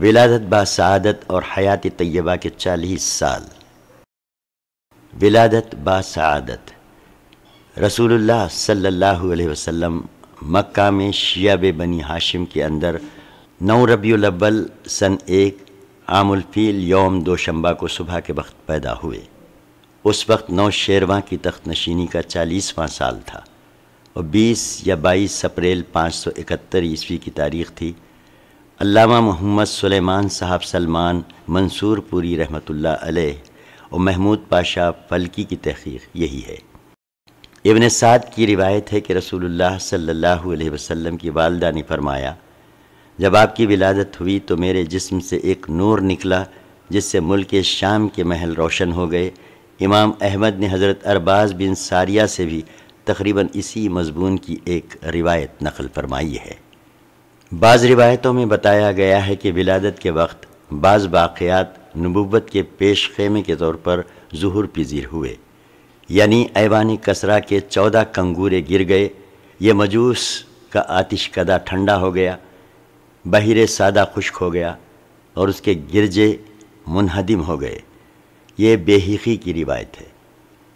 ولادت با سعادت اور حیات طیبہ کے 40 سال۔ ولادت با سعادت۔ رسول اللہ صلی اللہ علیہ وسلم مکہ میں شیعہ بنی ہاشم کے اندر 9 ربیع الاول سن 1 عام الفیل یوم دوشنبہ کو صبح کے وقت پیدا ہوئے۔ اس وقت نوشیروان کی تخت نشینی کا 40واں سال تھا اور 20 یا 22 اپریل 571 عیسوی کی تاریخ تھی۔ علامہ محمد سلیمان صاحب سلمان منصور پوری رحمۃ اللہ علیہ اور محمود پاشا فلکی کی تحقیق یہی ہے۔ ابن سعد کی روایت ہے کہ رسول اللہ صلی اللہ علیہ وسلم کی والدہ نے فرمایا، جب آپ کی ولادت ہوئی تو میرے جسم سے ایک نور نکلا جس سے ملک شام کے محل روشن ہو گئے۔ امام احمد نے حضرت ارباز بن ساریہ سے بھی تقریباً اسی مضمون کی ایک روایت نقل فرمائی ہے۔ بعض روایتوں میں بتایا گیا ہے کہ ولادت کے وقت بعض واقعات نبوت کے پیش خیمے کے طور پر ظہور پذیر ہوئے، یعنی ایوان کسریٰ کے 14 کنگورے گر گئے، یہ مجوس کا آتش کدہ ٹھنڈا ہو گیا، بحیر سادہ خشک ہو گیا اور اس کے گرجے منہدم ہو گئے۔ یہ بیہقی کی روایت ہے،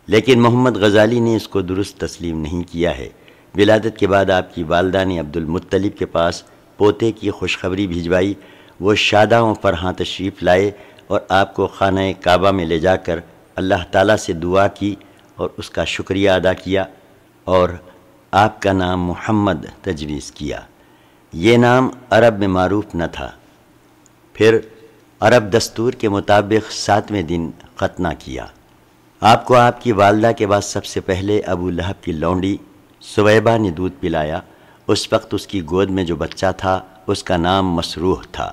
لیکن محمد غزالی نے اس کو درست تسلیم نہیں کیا ہے۔ ولادت کے بعد آپ کی والدہ نے عبد المطلب کے پاس پوتے کی خوشخبری بھجوائی۔ وہ شاداں و فرحاں تشریف لائے اور آپ کو خانہ کعبہ میں لے جا کر اللہ تعالیٰ سے دعا کی اور اس کا شکریہ ادا کیا اور آپ کا نام محمد تجویز کیا۔ یہ نام عرب میں معروف نہ تھا۔ پھر عرب دستور کے مطابق 7ویں دن ختنہ کیا۔ آپ کو آپ کی والدہ کے بعد سب سے پہلے ابو لہب کی لونڈی سویبہ نے دودھ پلایا۔ اس وقت اس کی گود میں جو بچہ تھا اس کا نام مسروح تھا۔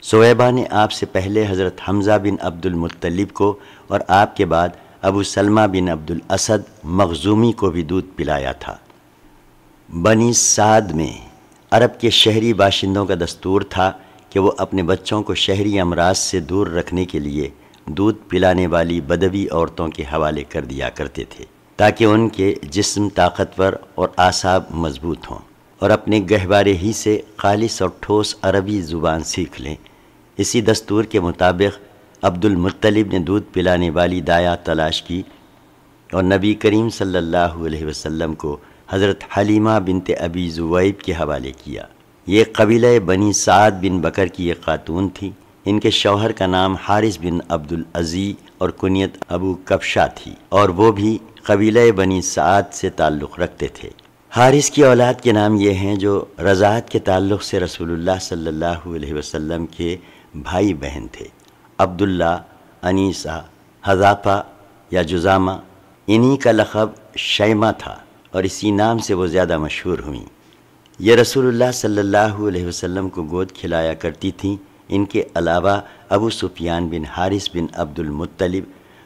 سویبہ نے آپ سے پہلے حضرت حمزہ بن عبد المطلب کو اور آپ کے بعد ابو سلمہ بن عبد الاسد مخزومی کو بھی دودھ پلایا تھا۔ بنی سعد میں عرب کے شہری باشندوں کا دستور تھا کہ وہ اپنے بچوں کو شہری امراض سے دور رکھنے کے لیے دودھ پلانے والی بدوی عورتوں کے حوالے کر دیا کرتے تھے تاکہ ان کے جسم طاقتور اور اعصاب مضبوط ہوں اور اپنے گہوارے ہی سے خالص اور ٹھوس عربی زبان سیکھ لیں۔ اسی دستور کے مطابق عبد المطلب نے دودھ پلانے والی دایا تلاش کی اور نبی کریم صلی اللہ علیہ وسلم کو حضرت حلیمہ بنت ابی زویب کے حوالے کیا۔ یہ قبیلہ بنی سعد بن بکر کی ایک خاتون تھی۔ ان کے شوہر کا نام حارث بن عبد العزی اور کنیت ابو کبشہ تھی اور وہ بھی قبیلہ بنی سعد سے تعلق رکھتے تھے۔ حارث کی اولاد کے نام یہ ہیں جو رضاعت کے تعلق سے رسول اللہ صلی اللہ علیہ وسلم کے بھائی بہن تھے: عبداللہ، انیسہ، حذافہ یا جزامہ۔ انہی کا لقب شیمہ تھا اور اسی نام سے وہ زیادہ مشہور ہوئیں۔ یہ رسول اللہ صلی اللہ علیہ وسلم کو گود کھلایا کرتی تھیں۔ ان کے علاوہ ابو سفیان بن حارث بن عبد المطلب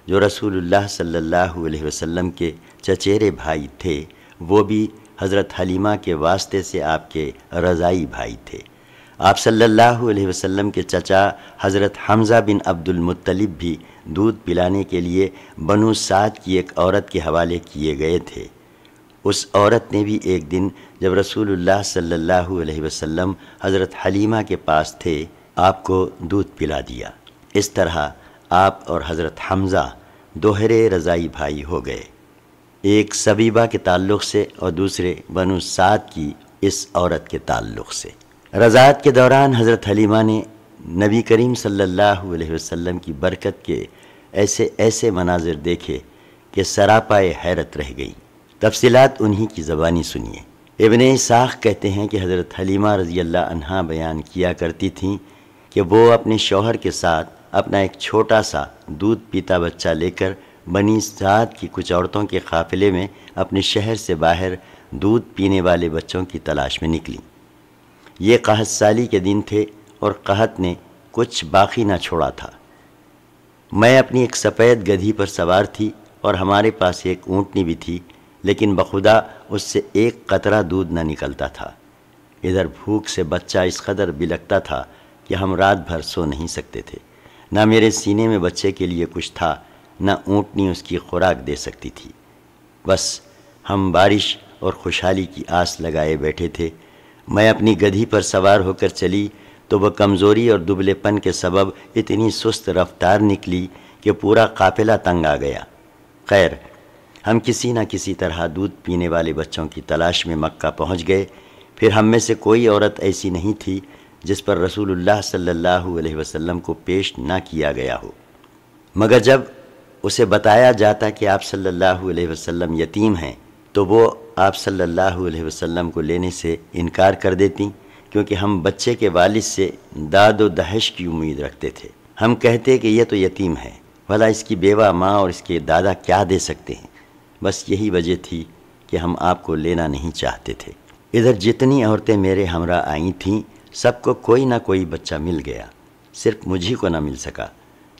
جو رسول اللہ صلی اللہ علیہ وسلم کے چچیرے بھائی تھے، وہ بھی حضرت حلیمہ کے واسطے سے آپ کے رضائی بھائی تھے۔ آپ صلی اللہ علیہ وسلم کے چچا حضرت حمزہ بن عبد المطلب بھی دودھ پلانے کے لیے بنو سعد کی ایک عورت کے حوالے کیے گئے تھے۔ اس عورت نے بھی ایک دن جب رسول اللہ صلی اللہ علیہ وسلم حضرت حلیمہ کے پاس تھے آپ کو دودھ پلا دیا۔ اس طرح آپ اور حضرت حمزہ دوہرے رضائی بھائی ہو گئے، ایک سبیبہ کے تعلق سے اور دوسرے بنو سعد کی اس عورت کے تعلق سے۔ رضاعت کے دوران حضرت حلیمہ نے نبی کریم صلی اللہ علیہ وسلم کی برکت کے ایسے مناظر دیکھے کہ سراپائے حیرت رہ گئی۔ تفصیلات انہی کی زبانی سنیے۔ ابن اسحاق کہتے ہیں کہ حضرت حلیمہ رضی اللہ عنہا بیان کیا کرتی تھیں کہ وہ اپنے شوہر کے ساتھ اپنا ایک چھوٹا سا دودھ پیتا بچہ لے کر بنی سعد کی کچھ عورتوں کے قافلے میں اپنے شہر سے باہر دودھ پینے والے بچوں کی تلاش میں نکلیں۔ یہ قحط سالی کے دن تھے اور قحط نے کچھ باقی نہ چھوڑا تھا۔ میں اپنی ایک سفید گدھی پر سوار تھی اور ہمارے پاس ایک اونٹنی بھی تھی، لیکن بخدا اس سے ایک قطرہ دودھ نہ نکلتا تھا۔ ادھر بھوک سے بچہ اس قدر بلکتا تھا کہ ہم رات بھر سو نہیں سکتے تھے۔ نہ میرے سینے میں بچے کے لیے کچھ تھا، نہ اونٹنی اس کی خوراک دے سکتی تھی۔ بس ہم بارش اور خوشحالی کی آس لگائے بیٹھے تھے۔ میں اپنی گدھی پر سوار ہو کر چلی تو وہ کمزوری اور دبلے پن کے سبب اتنی سست رفتار نکلی کہ پورا قافلہ تنگ آ گیا۔ خیر، ہم کسی نہ کسی طرح دودھ پینے والے بچوں کی تلاش میں مکہ پہنچ گئے۔ پھر ہم میں سے کوئی عورت ایسی نہیں تھی جس پر رسول اللہ صلی اللہ علیہ وسلم کو پیش نہ کیا گیا ہو، مگر جب اسے بتایا جاتا کہ آپ صلی اللہ علیہ وسلم یتیم ہیں تو وہ آپ صلی اللہ علیہ وسلم کو لینے سے انکار کر دیتی، کیونکہ ہم بچے کے والد سے داد و دہش کی امید رکھتے تھے۔ ہم کہتے کہ یہ تو یتیم ہے، بھلا اس کی بیوہ ماں اور اس کے دادا کیا دے سکتے ہیں۔ بس یہی وجہ تھی کہ ہم آپ کو لینا نہیں چاہتے تھے۔ ادھر جتنی عورتیں میرے ہمراہ آئی تھیں سب کو کوئی نہ کوئی بچہ مل گیا، صرف مجھے کو نہ مل سکا۔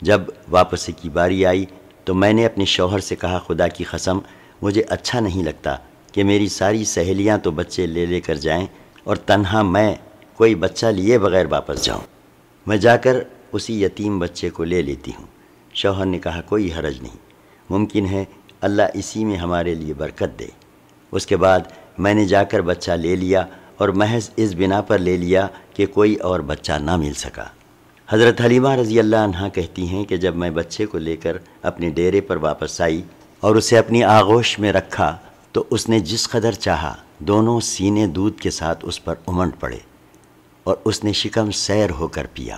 جب واپسی کی باری آئی تو میں نے اپنے شوہر سے کہا، خدا کی قسم مجھے اچھا نہیں لگتا کہ میری ساری سہیلیاں تو بچے لے لے کر جائیں اور تنہا میں کوئی بچہ لیے بغیر واپس جاؤں۔ میں جا کر اسی یتیم بچے کو لے لیتی ہوں۔ شوہر نے کہا، کوئی حرج نہیں، ممکن ہے اللہ اسی میں ہمارے لیے برکت دے۔ اس کے بعد میں نے جا کر بچہ لے لیا اور محض اس بنا پر لے لیا کہ کوئی اور بچہ نہ مل سکا۔ حضرت حلیمہ رضی اللہ عنہا کہتی ہیں کہ جب میں بچے کو لے کر اپنے ڈیرے پر واپس آئی اور اسے اپنی آغوش میں رکھا تو اس نے جس قدر چاہا دونوں سینے دودھ کے ساتھ اس پر امنڈ پڑے اور اس نے شکم سیر ہو کر پیا۔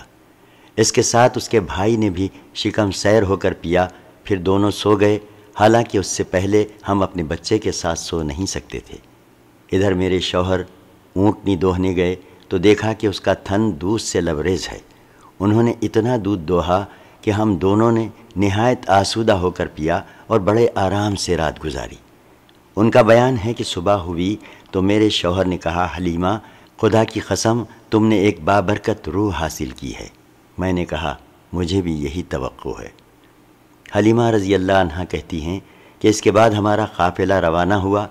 اس کے ساتھ اس کے بھائی نے بھی شکم سیر ہو کر پیا۔ پھر دونوں سو گئے، حالانکہ اس سے پہلے ہم اپنے بچے کے ساتھ سو نہیں سکتے تھے۔ ادھر میرے شوہر اونٹنی دوہنے گئے تو دیکھا کہ اس کا تھن دودھ سے لبریز ہے۔ انہوں نے اتنا دودھ دوہا کہ ہم دونوں نے نہایت آسودہ ہو کر پیا اور بڑے آرام سے رات گزاری۔ ان کا بیان ہے کہ صبح ہوئی تو میرے شوہر نے کہا، حلیمہ خدا کی قسم تم نے ایک بابرکت روح حاصل کی ہے۔ میں نے کہا، مجھے بھی یہی توقع ہے۔ حلیمہ رضی اللہ عنہا کہتی ہیں کہ اس کے بعد ہمارا قافلہ روانہ ہوا۔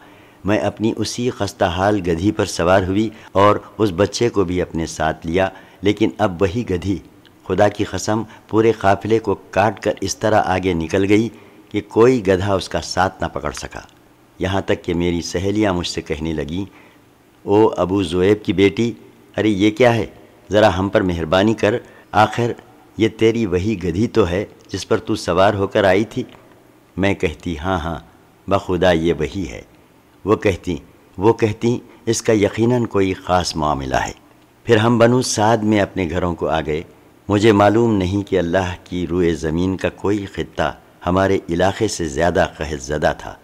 میں اپنی اسی خستہ حال گدھی پر سوار ہوئی اور اس بچے کو بھی اپنے ساتھ لیا، لیکن اب وہی گدھی خدا کی قسم پورے قافلے کو کاٹ کر اس طرح آگے نکل گئی کہ کوئی گدھا اس کا ساتھ نہ پکڑ سکا۔ یہاں تک کہ میری سہیلیاں مجھ سے کہنے لگیں، او ابو زویب کی بیٹی، ارے یہ کیا ہے، ذرا ہم پر مہربانی کر، آخر یہ تیری وہی گدھی تو ہے جس پر تو سوار ہو کر آئی تھی۔ میں کہتی، ہاں ہاں بخدا یہ وہی ہے۔ وہ کہتی اس کا یقیناً کوئی خاص معاملہ ہے۔ پھر ہم بنو سعد میں اپنے گھروں کو آ گئے۔ مجھے معلوم نہیں کہ اللہ کی روئے زمین کا کوئی خطہ ہمارے علاقے سے زیادہ قحط زدہ تھا،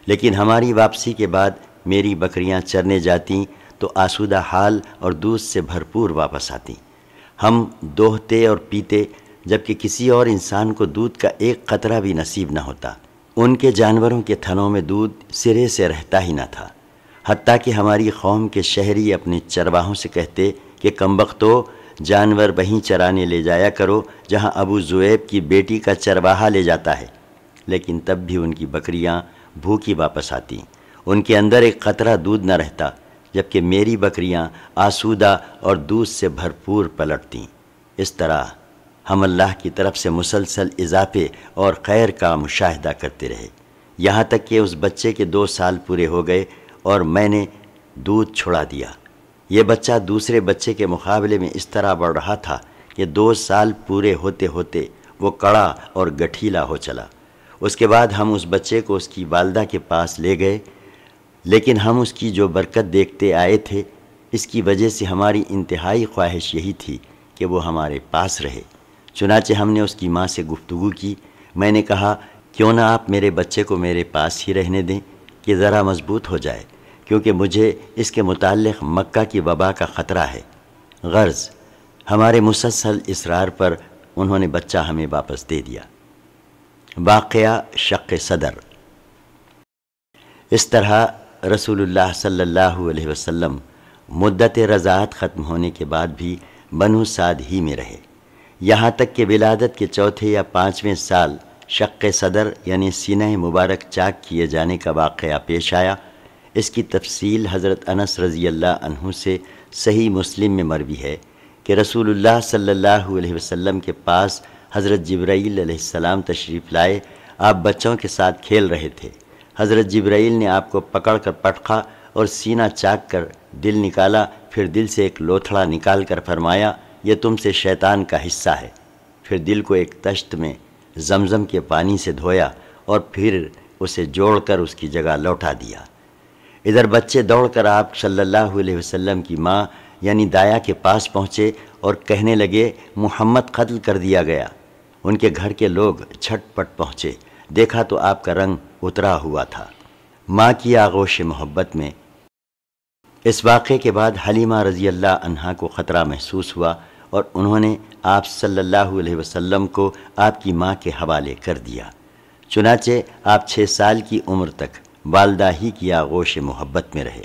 لیکن ہماری واپسی کے بعد میری بکریاں چرنے جاتیں تو آسودہ حال اور دودھ سے بھرپور واپس آتیں۔ ہم دوہتے اور پیتے، جبکہ کسی اور انسان کو دودھ کا ایک قطرہ بھی نصیب نہ ہوتا۔ ان کے جانوروں کے تھنوں میں دودھ سرے سے رہتا ہی نہ تھا، حتیٰ کہ ہماری قوم کے شہری اپنے چرواہوں سے کہتے کہ کمبختو، جانور وہیں چرانے لے جایا کرو جہاں ابو زویب کی بیٹی کا چرواہا لے جاتا ہے، لیکن تب بھی ان کی بکریاں بھوکی واپس آتیں، ان کے اندر ایک قطرہ دودھ نہ رہتا، جبکہ میری بکریاں آسودہ اور دودھ سے بھرپور پلٹتیں۔ اس طرح ہم اللہ کی طرف سے مسلسل اضافے اور خیر کا مشاہدہ کرتے رہے، یہاں تک کہ اس بچے کے 2 سال پورے ہو گئے اور میں نے دودھ چھڑا دیا۔ یہ بچہ دوسرے بچے کے مقابلے میں اس طرح بڑھ رہا تھا کہ 2 سال پورے ہوتے ہوتے وہ کڑا اور گٹھیلا ہو چلا۔ اس کے بعد ہم اس بچے کو اس کی والدہ کے پاس لے گئے، لیکن ہم اس کی جو برکت دیکھتے آئے تھے، اس کی وجہ سے ہماری انتہائی خواہش یہی تھی کہ وہ ہمارے پاس رہے۔ چنانچہ ہم نے اس کی ماں سے گفتگو کی۔ میں نے کہا، کیوں نہ آپ میرے بچے کو میرے پاس ہی رہنے دیں کہ ذرا مضبوط ہو جائے، کیونکہ مجھے اس کے متعلق مکہ کی وبا کا خطرہ ہے۔ غرض ہمارے مسلسل اصرار پر انہوں نے بچہ ہمیں واپس دے دیا۔ واقعہ شق صدر۔ اس طرح رسول اللہ صلی اللہ علیہ وسلم مدت رضاعت ختم ہونے کے بعد بھی بنو سعد ہی میں رہے، یہاں تک کہ ولادت کے 4 یا 5ویں سال شق صدر یعنی سینہ مبارک چاک کیے جانے کا واقعہ پیش آیا۔ اس کی تفصیل حضرت انس رضی اللہ عنہ سے صحیح مسلم میں مروی ہے کہ رسول اللہ صلی اللہ علیہ وسلم کے پاس حضرت جبرائیل علیہ السلام تشریف لائے۔ آپ بچوں کے ساتھ کھیل رہے تھے۔ حضرت جبرائیل نے آپ کو پکڑ کر پٹخا اور سینہ چاک کر دل نکالا، پھر دل سے ایک لوتھڑا نکال کر فرمایا، یہ تم سے شیطان کا حصہ ہے۔ پھر دل کو ایک تشت میں زمزم کے پانی سے دھویا اور پھر اسے جوڑ کر اس کی جگہ لوٹا دیا۔ ادھر بچے دوڑ کر آپ صلی اللہ علیہ وسلم کی ماں یعنی دایا کے پاس پہنچے اور کہنے لگے محمد قتل کر دیا گیا۔ ان کے گھر کے لوگ چھٹ پٹ پہنچے، دیکھا تو آپ کا رنگ اترا ہوا تھا۔ ماں کی آغوش محبت میں اس واقعے کے بعد حلیمہ رضی اللہ عنہا کو خطرہ محسوس ہوا اور انہوں نے آپ صلی اللہ علیہ وسلم کو آپ کی ماں کے حوالے کر دیا۔ چنانچہ آپ 6 سال کی عمر تک والدہ ہی کی آغوش محبت میں رہے۔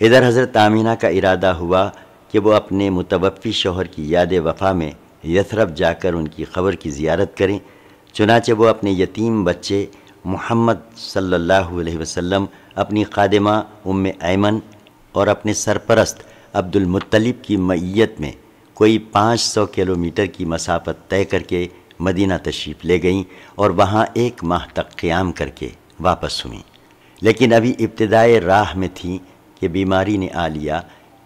ادھر حضرت آمینہ کا ارادہ ہوا کہ وہ اپنے متوفی شوہر کی یاد وفا میں یثرب جا کر ان کی قبر کی زیارت کریں۔ چنانچہ وہ اپنے یتیم بچے محمد صلی اللہ علیہ وسلم، اپنی خادمہ ام ایمن اور اپنے سرپرست عبد المطلب کی معیت میں کوئی 500 کلومیٹر کی مسافت طے کر کے مدینہ تشریف لے گئیں اور وہاں 1 ماہ تک قیام کر کے واپس ہوئیں۔ لیکن ابھی ابتدائے راہ میں تھیں کہ بیماری نے آ لیا۔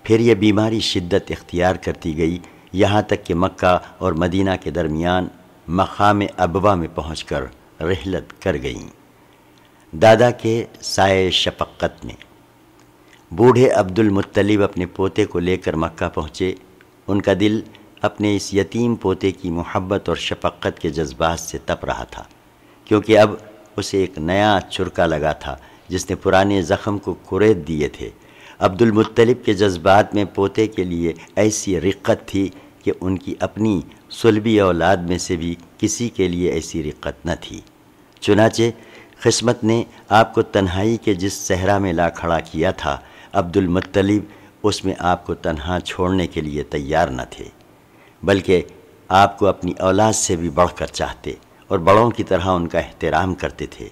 پھر یہ بیماری شدت اختیار کرتی گئی، یہاں تک کہ مکہ اور مدینہ کے درمیان مقام ابوا میں پہنچ کر رحلت کر گئیں۔ دادا کے سائے شفقت میں بوڑھے عبد المطلب اپنے پوتے کو لے کر مکہ پہنچے۔ ان کا دل اپنے اس یتیم پوتے کی محبت اور شفقت کے جذبات سے تپ رہا تھا، کیونکہ اب اسے ایک نیا چرکا لگا تھا جس نے پرانے زخم کو کریت دیے تھے۔ عبد المطلب کے جذبات میں پوتے کے لیے ایسی رقت تھی کہ ان کی اپنی صلبی اولاد میں سے بھی کسی کے لیے ایسی رقت نہ تھی۔ چنانچہ قسمت نے آپ کو تنہائی کے جس صحرا میں لا کھڑا کیا تھا، عبد المطلب اس میں آپ کو تنہا چھوڑنے کے لیے تیار نہ تھے، بلکہ آپ کو اپنی اولاد سے بھی بڑھ کر چاہتے اور بڑوں کی طرح ان کا احترام کرتے تھے۔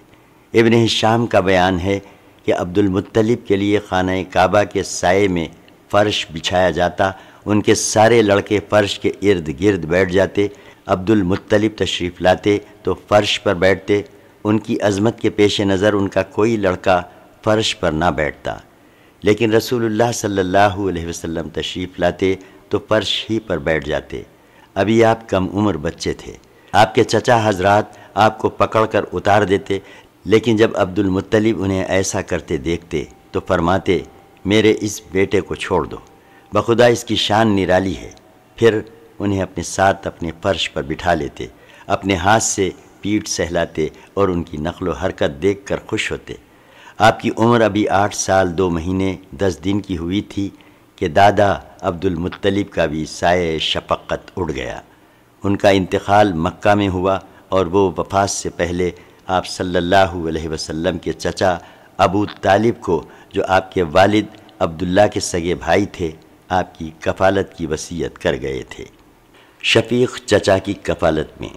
ابن ہشام کا بیان ہے کہ عبد المطلب کے لیے خانہ کعبہ کے سائے میں فرش بچھایا جاتا، ان کے سارے لڑکے فرش کے ارد گرد بیٹھ جاتے۔ عبد المطلب تشریف لاتے تو فرش پر بیٹھتے۔ ان کی عظمت کے پیش نظر ان کا کوئی لڑکا فرش پر نہ بیٹھتا، لیکن رسول اللہ صلی اللہ علیہ وسلم تشریف لاتے تو فرش ہی پر بیٹھ جاتے۔ ابھی آپ کم عمر بچے تھے۔ آپ کے چچا حضرات آپ کو پکڑ کر اتار دیتے، لیکن جب عبد المطلب انہیں ایسا کرتے دیکھتے تو فرماتے میرے اس بیٹے کو چھوڑ دو، بخدا اس کی شان نرالی ہے۔ پھر انہیں اپنے ساتھ اپنے فرش پر بٹھا لیتے، اپنے ہاتھ سے پیٹھ سہلاتے اور ان کی نقل و حرکت دیکھ کر خوش ہوتے۔ آپ کی عمر ابھی 8 سال 2 مہینے 10 دن کی ہوئی تھی کہ دادا عبد المطلب کا بھی سائے شفقت اڑ گیا۔ ان کا انتقال مکہ میں ہوا اور وہ وفات سے پہلے آپ صلی اللہ علیہ وسلم کے چچا ابو طالب کو، جو آپ کے والد عبداللہ کے سگے بھائی تھے، آپ کی کفالت کی وصیت کر گئے تھے۔ شفیق چچا کی کفالت میں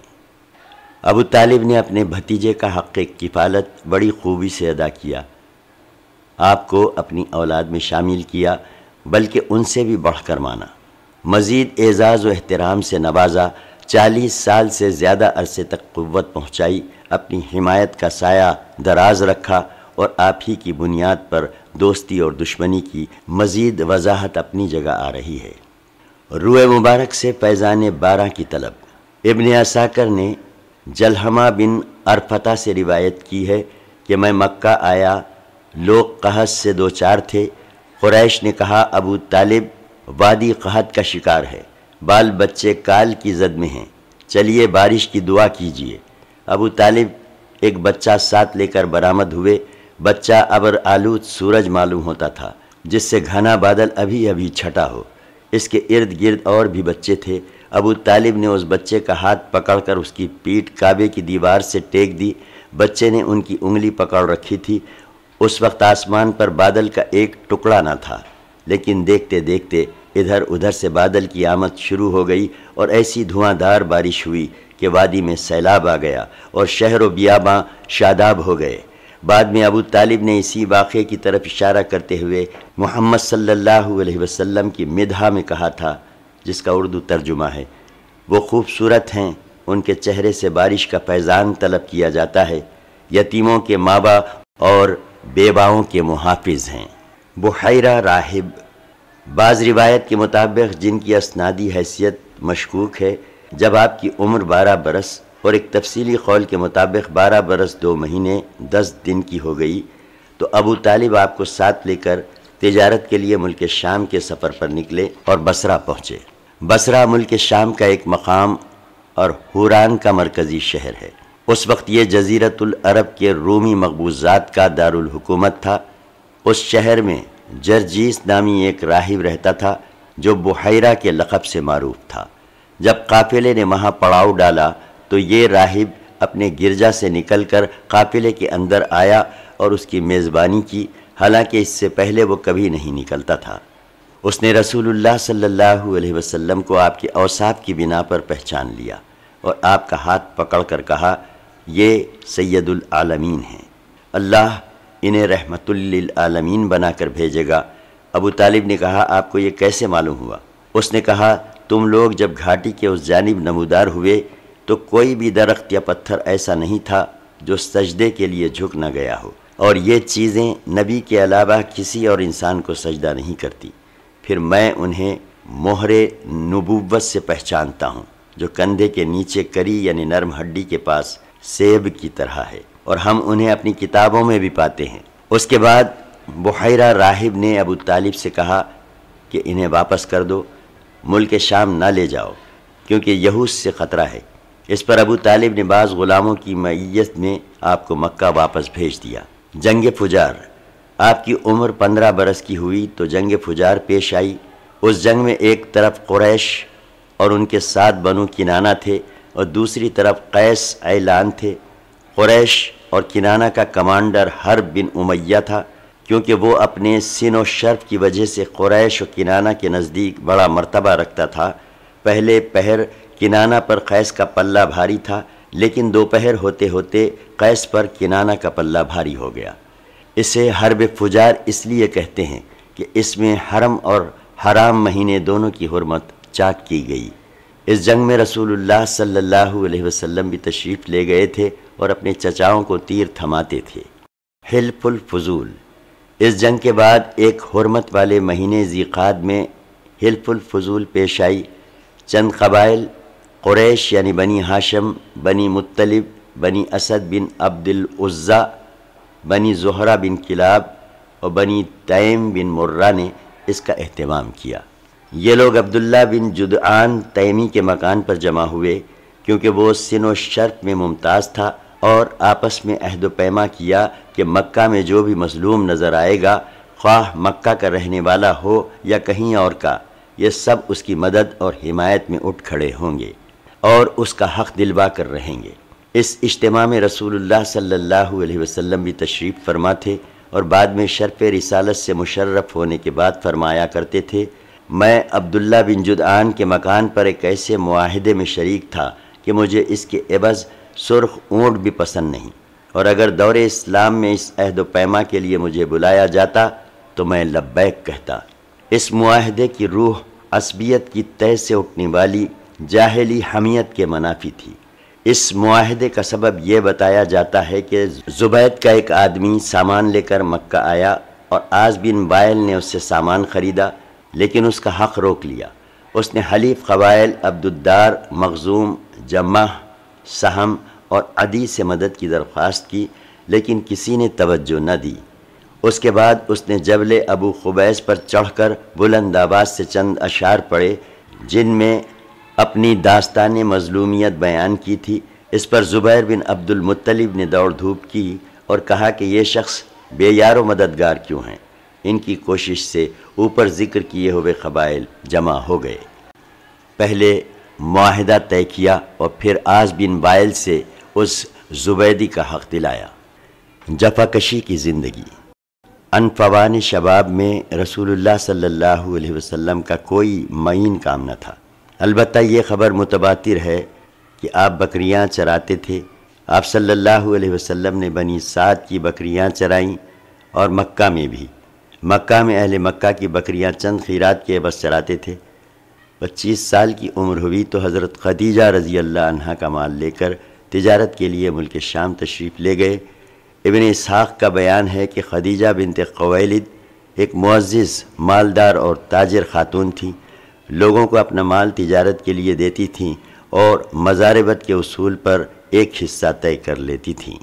ابو طالب نے اپنے بھتیجے کا حق کفالت بڑی خوبی سے ادا کیا۔ آپ کو اپنی اولاد میں شامل کیا، بلکہ ان سے بھی بڑھ کر مانا، مزید اعزاز و احترام سے نوازا، 40 سال سے زیادہ عرصے تک قوت پہنچائی، اپنی حمایت کا سایہ دراز رکھا، اور آپ ہی کی بنیاد پر دوستی اور دشمنی کی مزید وضاحت اپنی جگہ آ رہی ہے۔ روئے مبارک سے فیضان بارہ کی طلب۔ ابن عساکر نے جلحمہ بن عرفتہ سے روایت کی ہے کہ میں مکہ آیا، لوگ قحط سے دوچار تھے۔ قریش نے کہا ابو طالب وادی قحط کا شکار ہے، بال بچے کال کی زد میں ہیں، چلیے بارش کی دعا کیجیے۔ ابو طالب ایک بچہ ساتھ لے کر برآمد ہوئے۔ بچہ ابر آلود سورج معلوم ہوتا تھا، جس سے گھنا بادل ابھی ابھی چھٹا ہو۔ اس کے ارد گرد اور بھی بچے تھے۔ ابو طالب نے اس بچے کا ہاتھ پکڑ کر اس کی پیٹھ کعبے کی دیوار سے ٹیک دی۔ بچے نے ان کی انگلی پکڑ رکھی تھی۔ اس وقت آسمان پر بادل کا ایک ٹکڑا نہ تھا، لیکن دیکھتے دیکھتے ادھر ادھر سے بادل کی آمد شروع ہو گئی اور ایسی دھواں دار بارش ہوئی کہ وادی میں سیلاب آ گیا اور شہر و بیاباں شاداب ہو گئے۔ بعد میں ابو طالب نے اسی واقعے کی طرف اشارہ کرتے ہوئے محمد صلی اللہ علیہ وسلم کی مدحہ میں کہا تھا، جس کا اردو ترجمہ ہے، وہ خوبصورت ہیں، ان کے چہرے سے بارش کا فیضان طلب کیا جاتا ہے، یتیموں کے مابا اور بیواؤں کے محافظ ہیں۔ بحیرہ راہب بعض روایت کے مطابق جن کی اسنادی حیثیت مشکوک ہے، جب آپ کی عمر 12 برس اور ایک تفصیلی قول کے مطابق 12 برس 2 مہینے 10 دن کی ہو گئی تو ابو طالب آپ کو ساتھ لے کر تجارت کے لیے ملک شام کے سفر پر نکلے اور بصرہ پہنچے۔ بصرہ ملک شام کا ایک مقام اور حوران کا مرکزی شہر ہے۔ اس وقت یہ جزیرۃ العرب کے رومی مقبوضات کا دارالحکومت تھا۔ اس شہر میں جرجیس نامی ایک راہب رہتا تھا جو بحیرہ کے لقب سے معروف تھا۔ جب قافلے نے وہاں پڑاؤ ڈالا تو یہ راہب اپنے گرجا سے نکل کر قافلے کے اندر آیا اور اس کی میزبانی کی، حالانکہ اس سے پہلے وہ کبھی نہیں نکلتا تھا۔ اس نے رسول اللہ صلی اللہ علیہ وسلم کو آپ کے اوصاف کی بنا پر پہچان لیا اور آپ کا ہاتھ پکڑ کر کہا، یہ سید العالمین ہیں، اللہ انہیں رحمت للعالمین بنا کر بھیجے گا۔ ابو طالب نے کہا، آپ کو یہ کیسے معلوم ہوا؟ اس نے کہا، تم لوگ جب گھاٹی کے اس جانب نمودار ہوئے تو کوئی بھی درخت یا پتھر ایسا نہیں تھا جو سجدے کے لیے جھک نہ گیا ہو، اور یہ چیزیں نبی کے علاوہ کسی اور انسان کو سجدہ نہیں کرتی۔ پھر میں انہیں مہر نبوت سے پہچانتا ہوں جو کندھے کے نیچے کری یعنی نرم ہڈی کے پاس سیب کی طرح ہے، اور ہم انہیں اپنی کتابوں میں بھی پاتے ہیں۔ اس کے بعد بحیرہ راہب نے ابو طالب سے کہا کہ انہیں واپس کر دو، ملک شام نہ لے جاؤ کیونکہ یہود سے خطرہ ہے۔ اس پر ابو طالب نے بعض غلاموں کی معیت میں آپ کو مکہ واپس بھیج دیا۔ جنگ فجار، آپ کی عمر 15 برس کی ہوئی تو جنگ فجار پیش آئی۔ اس جنگ میں ایک طرف قریش اور ان کے ساتھ بنو کنانہ تھے اور دوسری طرف قیس عیلان تھے۔ قریش اور کنانہ کا کمانڈر حرب بن امیہ تھا، کیونکہ وہ اپنے سن و شرف کی وجہ سے قریش و کنانہ کے نزدیک بڑا مرتبہ رکھتا تھا۔ پہلے پہر کنانہ پر قیس کا پلہ بھاری تھا، لیکن دوپہر ہوتے ہوتے قیس پر کنانہ کا پلہ بھاری ہو گیا۔ اسے حرب فجار اس لیے کہتے ہیں کہ اس میں حرم اور حرام مہینے دونوں کی حرمت چاک کی گئی۔ اس جنگ میں رسول اللہ صلی اللہ علیہ وسلم بھی تشریف لے گئے تھے اور اپنے چچاؤں کو تیر تھماتے تھے۔ حلف الفضول، اس جنگ کے بعد ایک حرمت والے مہینے ذیقعد میں حلف الفضول پیش آئی۔ چند قبائل قریش یعنی بنی ہاشم، بنی مطلب، بنی اسد بن عبد العزیٰ، بنی زہرہ بن کلاب اور بنی تیم بن مرہ نے اس کا اہتمام کیا۔ یہ لوگ عبداللہ بن جدعان تیمی کے مکان پر جمع ہوئے کیونکہ وہ سن و شرف میں ممتاز تھا، اور آپس میں عہد و پیما کیا کہ مکہ میں جو بھی مظلوم نظر آئے گا، خواہ مکہ کا رہنے والا ہو یا کہیں اور کا، یہ سب اس کی مدد اور حمایت میں اٹھ کھڑے ہوں گے اور اس کا حق دلوا کر رہیں گے۔ اس اجتماع میں رسول اللہ صلی اللہ علیہ وسلم بھی تشریف فرما تھے اور بعد میں شرف رسالت سے مشرف ہونے کے بعد فرمایا کرتے تھے، میں عبداللہ بن جدعان کے مکان پر ایک ایسے معاہدے میں شریک تھا کہ مجھے اس کے عوض سرخ اونٹ بھی پسند نہیں، اور اگر دور اسلام میں اس عہد و پیما کے لیے مجھے بلایا جاتا تو میں لبیک کہتا۔ اس معاہدے کی روح عصبیت کی تہ سے اٹھنے والی جاہلی حمیت کے منافی تھی۔ اس معاہدے کا سبب یہ بتایا جاتا ہے کہ زبید کا ایک آدمی سامان لے کر مکہ آیا اور عاص بن وائل نے اس سے سامان خریدا، لیکن اس کا حق روک لیا۔ اس نے حلیف قبائل عبدالدار، مخزوم، جمح، سہم اور عدی سے مدد کی درخواست کی، لیکن کسی نے توجہ نہ دی۔ اس کے بعد اس نے جبل ابو قبیس پر چڑھ کر بلند آواز سے چند اشعار پڑھے جن میں اپنی داستان مظلومیت بیان کی تھی۔ اس پر زبیر بن عبد المطلب نے دوڑ دھوپ کی اور کہا کہ یہ شخص بے یار و مددگار کیوں ہیں؟ ان کی کوشش سے اوپر ذکر کیے ہوئے قبائل جمع ہو گئے، پہلے معاہدہ طے کیا اور پھر عاص بن وائل سے اس زبیدی کا حق دلایا۔ جفا کشی کی زندگی۔ انفوان شباب میں رسول اللہ صلی اللہ علیہ وسلم کا کوئی معین کام نہ تھا، البتہ یہ خبر متواتر ہے کہ آپ بکریاں چراتے تھے۔ آپ صلی اللہ علیہ وسلم نے بنی سعد کی بکریاں چرائیں اور مکہ میں بھی۔ مکہ میں اہل مکہ کی بکریاں چند خیرات کے عوض چراتے تھے۔ 25 سال کی عمر ہوئی تو حضرت خدیجہ رضی اللہ عنہا کا مال لے کر تجارت کے لیے ملک شام تشریف لے گئے۔ ابن اسحاق کا بیان ہے کہ خدیجہ بنت خویلد ایک معزز، مالدار اور تاجر خاتون تھیں۔ لوگوں کو اپنا مال تجارت کے لیے دیتی تھیں اور مضاربت کے اصول پر ایک حصہ طے کر لیتی تھیں۔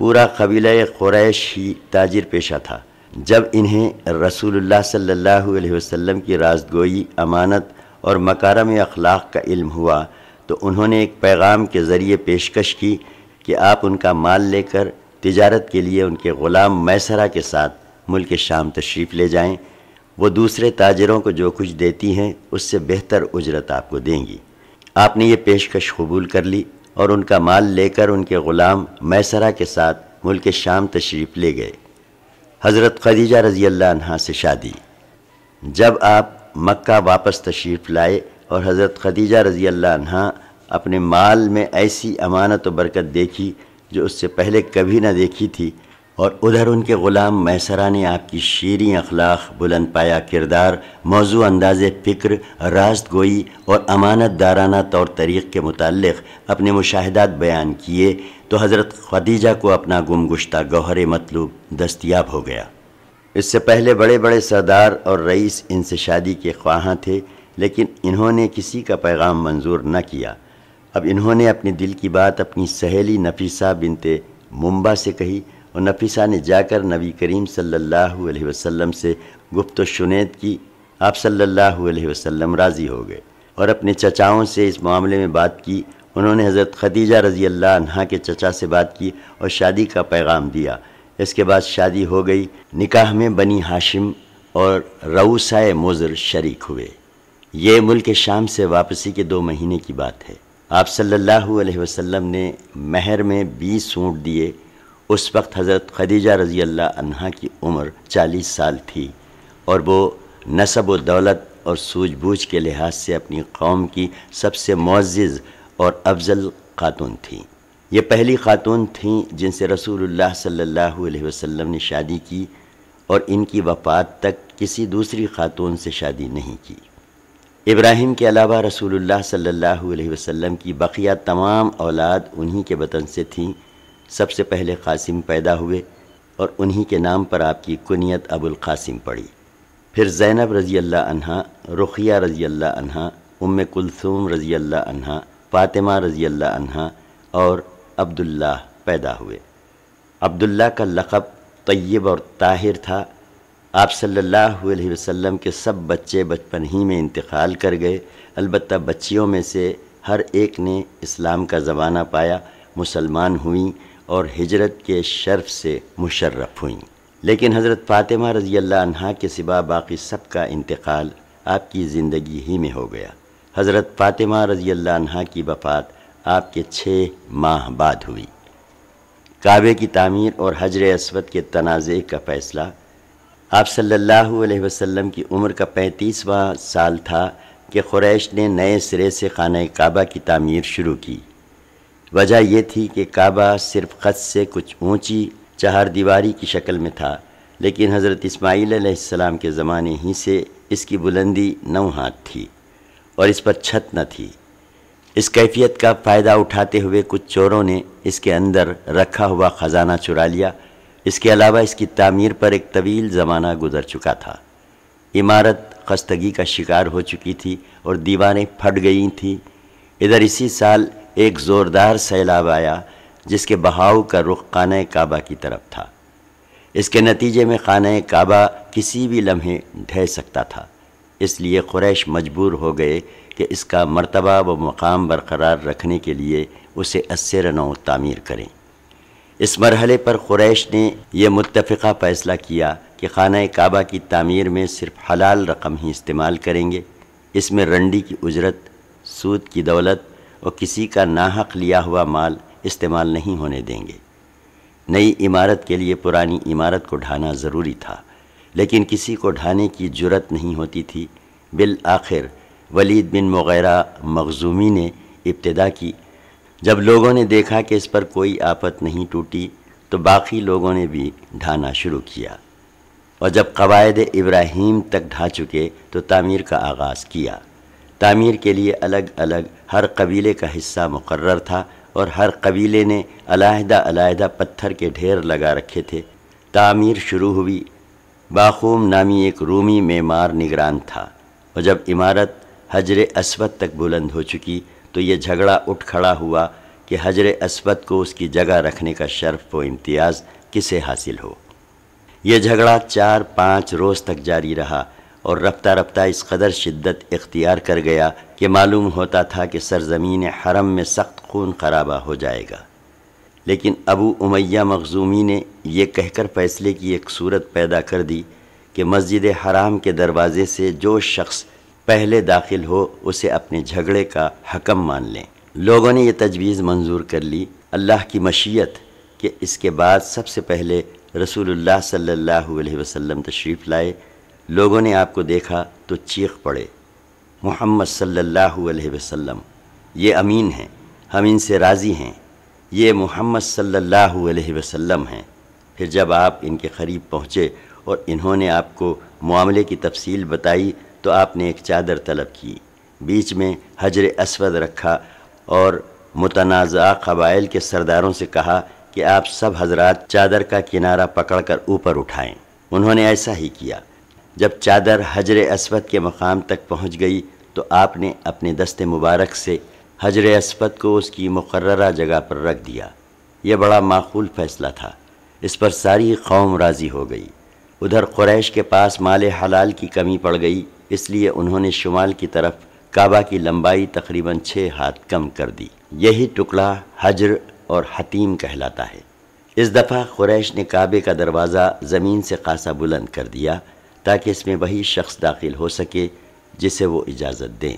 پورا قبیلہ قریش ہی تاجر پیشہ تھا۔ جب انہیں رسول اللہ صلی اللہ علیہ وسلم کی راستگوئی، امانت اور مکارم اخلاق کا علم ہوا تو انہوں نے ایک پیغام کے ذریعے پیشکش کی کہ آپ ان کا مال لے کر تجارت کے لیے ان کے غلام میسرہ کے ساتھ ملک شام تشریف لے جائیں۔ وہ دوسرے تاجروں کو جو کچھ دیتی ہیں اس سے بہتر اجرت آپ کو دیں گی۔ آپ نے یہ پیشکش قبول کر لی اور ان کا مال لے کر ان کے غلام میسرہ کے ساتھ ملک شام تشریف لے گئے۔ حضرت خدیجہ رضی اللہ عنہا سے شادی۔ جب آپ مکہ واپس تشریف لائے اور حضرت خدیجہ رضی اللہ عنہا اپنے مال میں ایسی امانت و برکت دیکھی جو اس سے پہلے کبھی نہ دیکھی تھی، اور ادھر ان کے غلام میسرہ نے آپ کی شیریں اخلاق، بلند پایہ کردار، موضوع انداز فکر، راست گوئی اور امانت دارانہ طور طریق کے متعلق اپنے مشاہدات بیان کیے تو حضرت خدیجہ کو اپنا گم گشتہ گوہر مطلوب دستیاب ہو گیا۔ اس سے پہلے بڑے بڑے سردار اور رئیس ان سے شادی کے خواہاں تھے، لیکن انہوں نے کسی کا پیغام منظور نہ کیا۔ اب انہوں نے اپنے دل کی بات اپنی سہیلی نفیسہ بنت منبع سے کہی، اور نفیسہ نے جا کر نبی کریم صلی اللہ علیہ وسلم سے گفت و شنید کی۔ آپ صلی اللہ علیہ وسلم راضی ہو گئے اور اپنے چچاؤں سے اس معاملے میں بات کی۔ انہوں نے حضرت خدیجہ رضی اللہ عنہا کے چچا سے بات کی اور شادی کا پیغام دیا۔ اس کے بعد شادی ہو گئی۔ نکاح میں بنی ہاشم اور روثہ مضر شریک ہوئے۔ یہ ملک شام سے واپسی کے 2 مہینے کی بات ہے۔ آپ صلی اللہ علیہ وسلم نے مہر میں 20 اونٹ دیے۔ اس وقت حضرت خدیجہ رضی اللہ عنہا کی عمر 40 سال تھی اور وہ نسب و دولت اور سوجھ بوجھ کے لحاظ سے اپنی قوم کی سب سے معزز اور افضل خاتون تھیں۔ یہ پہلی خاتون تھیں جن سے رسول اللہ صلی اللہ علیہ وسلم نے شادی کی، اور ان کی وفات تک کسی دوسری خاتون سے شادی نہیں کی۔ ابراہیم کے علاوہ رسول اللہ صلی اللہ علیہ وسلم کی بقیہ تمام اولاد انہی کے بطن سے تھیں۔ سب سے پہلے قاسم پیدا ہوئے اور انہی کے نام پر آپ کی کنیت ابو القاسم پڑی۔ پھر زینب رضی اللہ عنہا، رقیہ رضی اللہ عنہا، ام کلثوم رضی اللہ عنہا، فاطمہ رضی اللہ عنہا اور عبداللہ پیدا ہوئے۔ عبداللہ کا لقب طیب اور طاہر تھا۔ آپ صلی اللہ علیہ وسلم کے سب بچے بچپن ہی میں انتقال کر گئے، البتہ بچیوں میں سے ہر ایک نے اسلام کا زمانہ پایا، مسلمان ہوئیں اور ہجرت کے شرف سے مشرف ہوئیں۔ لیکن حضرت فاطمہ رضی اللہ عنہا کے سوا باقی سب کا انتقال آپ کی زندگی ہی میں ہو گیا۔ حضرت فاطمہ رضی اللہ عنہا کی وفات آپ کے 6 ماہ بعد ہوئی۔ کعبے کی تعمیر اور حجر اسود کے تنازع کا فیصلہ۔ آپ صلی اللہ علیہ وسلم کی عمر کا 35واں سال تھا کہ قریش نے نئے سرے سے خانہ کعبہ کی تعمیر شروع کی۔ وجہ یہ تھی کہ کعبہ صرف خط سے کچھ اونچی 4 دیواری کی شکل میں تھا، لیکن حضرت اسماعیل علیہ السلام کے زمانے ہی سے اس کی بلندی 9 ہاتھ تھی اور اس پر چھت نہ تھی۔ اس کیفیت کا فائدہ اٹھاتے ہوئے کچھ چوروں نے اس کے اندر رکھا ہوا خزانہ چرا لیا۔ اس کے علاوہ اس کی تعمیر پر ایک طویل زمانہ گزر چکا تھا۔ عمارت خستگی کا شکار ہو چکی تھی اور دیواریں پھٹ گئی تھیں۔ ادھر اسی سال ایک زوردار سیلاب آیا جس کے بہاؤ کا رخ خانہ کعبہ کی طرف تھا۔ اس کے نتیجے میں خانہ کعبہ کسی بھی لمحے ڈھہ سکتا تھا، اس لیے قریش مجبور ہو گئے کہ اس کا مرتبہ و مقام برقرار رکھنے کے لیے اسے ازسر نو تعمیر کریں۔ اس مرحلے پر قریش نے یہ متفقہ فیصلہ کیا کہ خانہ کعبہ کی تعمیر میں صرف حلال رقم ہی استعمال کریں گے۔ اس میں رنڈی کی اجرت، سود کی دولت اور کسی کا ناحق لیا ہوا مال استعمال نہیں ہونے دیں گے۔ نئی عمارت کے لیے پرانی عمارت کو ڈھانا ضروری تھا، لیکن کسی کو ڈھانے کی جرأت نہیں ہوتی تھی۔ بالآخر ولید بن مغیرہ مخزومی نے ابتدا کی۔ جب لوگوں نے دیکھا کہ اس پر کوئی آفت نہیں ٹوٹی تو باقی لوگوں نے بھی ڈھانا شروع کیا، اور جب قواعد ابراہیم تک ڈھا چکے تو تعمیر کا آغاز کیا۔ تعمیر کے لیے الگ الگ ہر قبیلے کا حصہ مقرر تھا اور ہر قبیلے نے علیحدہ علیحدہ پتھر کے ڈھیر لگا رکھے تھے۔ تعمیر شروع ہوئی۔ باخوم نامی ایک رومی معمار نگران تھا، اور جب عمارت حجر اسود تک بلند ہو چکی تو یہ جھگڑا اٹھ کھڑا ہوا کہ حجر اسود کو اس کی جگہ رکھنے کا شرف و امتیاز کسے حاصل ہو۔ یہ جھگڑا 4-5 روز تک جاری رہا اور رفتہ رفتہ اس قدر شدت اختیار کر گیا کہ معلوم ہوتا تھا کہ سرزمین حرم میں سخت خون خرابہ ہو جائے گا۔ لیکن ابو امیہ مخزومی نے یہ کہہ کر فیصلے کی ایک صورت پیدا کر دی کہ مسجد حرام کے دروازے سے جو شخص پہلے داخل ہو اسے اپنے جھگڑے کا حکم مان لیں۔ لوگوں نے یہ تجویز منظور کر لی۔ اللہ کی مشیت کہ اس کے بعد سب سے پہلے رسول اللہ صلی اللہ علیہ وسلم تشریف لائے۔ لوگوں نے آپ کو دیکھا تو چیخ پڑے، محمد صلی اللہ علیہ وسلم، یہ امین ہیں، ہم ان سے راضی ہیں، یہ محمد صلی اللہ علیہ وسلم ہیں۔ پھر جب آپ ان کے قریب پہنچے اور انہوں نے آپ کو معاملے کی تفصیل بتائی تو آپ نے ایک چادر طلب کی، بیچ میں حجر اسود رکھا اور متنازع قبائل کے سرداروں سے کہا کہ آپ سب حضرات چادر کا کنارہ پکڑ کر اوپر اٹھائیں۔ انہوں نے ایسا ہی کیا۔ جب چادر حجر اسود کے مقام تک پہنچ گئی تو آپ نے اپنے دست مبارک سے حجر اسود کو اس کی مقررہ جگہ پر رکھ دیا۔ یہ بڑا معقول فیصلہ تھا، اس پر ساری قوم راضی ہو گئی۔ ادھر قریش کے پاس مال حلال کی کمی پڑ گئی، اس لیے انہوں نے شمال کی طرف کعبہ کی لمبائی تقریباً 6 ہاتھ کم کر دی۔ یہی ٹکڑا حجر اور حتیم کہلاتا ہے۔ اس دفعہ قریش نے کعبے کا دروازہ زمین سے خاصا بلند کر دیا تاکہ اس میں وہی شخص داخل ہو سکے جسے وہ اجازت دیں۔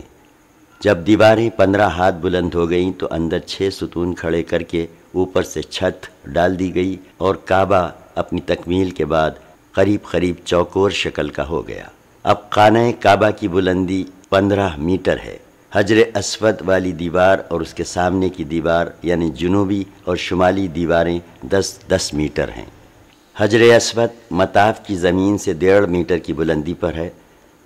جب دیواریں 15 ہاتھ بلند ہو گئیں تو اندر 6 ستون کھڑے کر کے اوپر سے چھت ڈال دی گئی اور کعبہ اپنی تکمیل کے بعد قریب چوکور شکل کا ہو گیا۔ اب خانہ کعبہ کی بلندی 15 میٹر ہے۔ حجر اسود والی دیوار اور اس کے سامنے کی دیوار یعنی جنوبی اور شمالی دیواریں 10 میٹر ہیں۔ حجر اسود مطاف کی زمین سے 1.5 میٹر کی بلندی پر ہے۔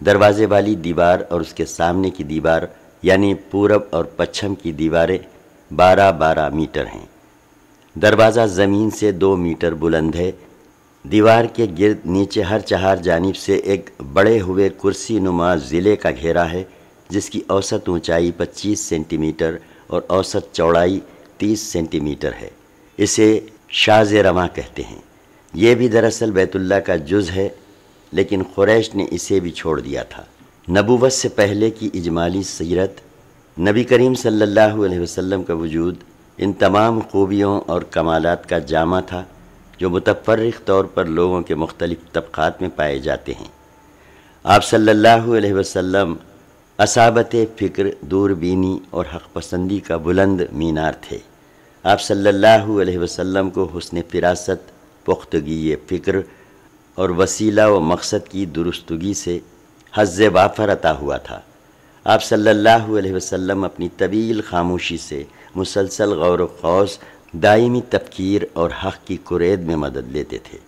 دروازے والی دیوار اور اس کے سامنے کی دیوار یعنی پورب اور پچھم کی دیواریں 12 میٹر ہیں۔ دروازہ زمین سے 2 میٹر بلند ہے۔ دیوار کے گرد نیچے ہر 4 جانب سے ایک بڑے ہوئے کرسی نما ضلع کا گھیرا ہے جس کی اوسط اونچائی 25 سینٹی میٹر اور اوسط چوڑائی 30 سینٹی میٹر ہے۔ اسے شاذ رواں کہتے ہیں۔ یہ بھی دراصل بیت اللہ کا جز ہے، لیکن قریش نے اسے بھی چھوڑ دیا تھا۔ نبوت سے پہلے کی اجمالی سیرت، نبی کریم صلی اللہ علیہ وسلم کا وجود ان تمام خوبیوں اور کمالات کا جامع تھا جو متفرق طور پر لوگوں کے مختلف طبقات میں پائے جاتے ہیں۔ آپ صلی اللہ علیہ وسلم اصابت فکر، دوربینی اور حق پسندی کا بلند مینار تھے۔ آپ صلی اللہ علیہ وسلم کو حسن فراست، پختگی فکر اور وسیلہ و مقصد کی درستگی سے حظ وافر عطا ہوا تھا۔ آپ صلی اللہ علیہ وسلم اپنی طویل خاموشی سے مسلسل غور و خوض، دائمی تفکیر اور حق کی کرید میں مدد لیتے تھے۔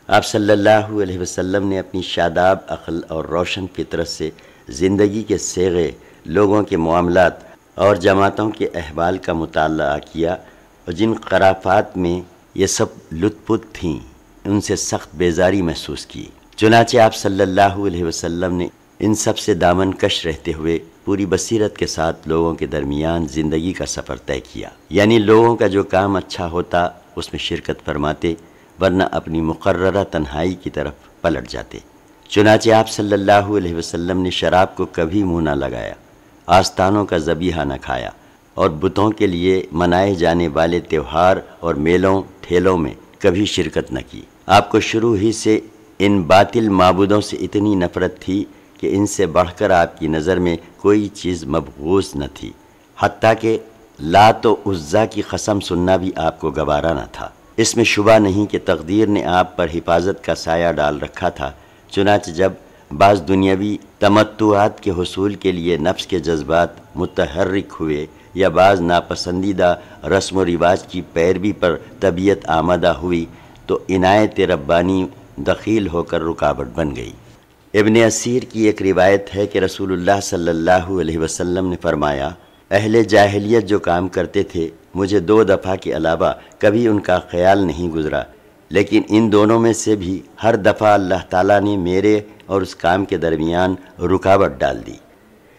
آپ صلی اللہ علیہ وسلم نے اپنی شاداب عقل اور روشن فطرت سے زندگی کے صیغے، لوگوں کے معاملات اور جماعتوں کے احوال کا مطالعہ کیا، اور جن خرافات میں یہ سب لطف تھیں ان سے سخت بیزاری محسوس کی۔ چنانچہ آپ صلی اللہ علیہ وسلم نے ان سب سے دامن کش رہتے ہوئے پوری بصیرت کے ساتھ لوگوں کے درمیان زندگی کا سفر طے کیا، یعنی لوگوں کا جو کام اچھا ہوتا اس میں شرکت فرماتے، ورنہ اپنی مقررہ تنہائی کی طرف پلٹ جاتے۔ چنانچہ آپ صلی اللہ علیہ وسلم نے شراب کو کبھی منہ نہ لگایا، آستانوں کا ذبیحہ نہ کھایا، اور بتوں کے لیے منائے جانے والے تہوار اور میلوں ٹھیلوں میں کبھی شرکت نہ کی۔ آپ کو شروع ہی سے ان باطل معبودوں سے اتنی نفرت تھی کہ ان سے بڑھ کر آپ کی نظر میں کوئی چیز مبغوض نہ تھی، حتیٰ کہ لات و عزیٰ کی قسم سننا بھی آپ کو گوارا نہ تھا۔ اس میں شبہ نہیں کہ تقدیر نے آپ پر حفاظت کا سایہ ڈال رکھا تھا۔ چنانچہ جب بعض دنیاوی تمتعات کے حصول کے لیے نفس کے جذبات متحرک ہوئے یا بعض ناپسندیدہ رسم و رواج کی پیروی پر طبیعت آمادہ ہوئی تو عنایت ربانی دخیل ہو کر رکاوٹ بن گئی۔ ابن اسیر کی ایک روایت ہے کہ رسول اللہ صلی اللہ علیہ وسلم نے فرمایا، اہل جاہلیت جو کام کرتے تھے مجھے 2 دفعہ کے علاوہ کبھی ان کا خیال نہیں گزرا لیکن ان دونوں میں سے بھی ہر دفعہ اللہ تعالیٰ نے میرے اور اس کام کے درمیان رکاوٹ ڈال دی۔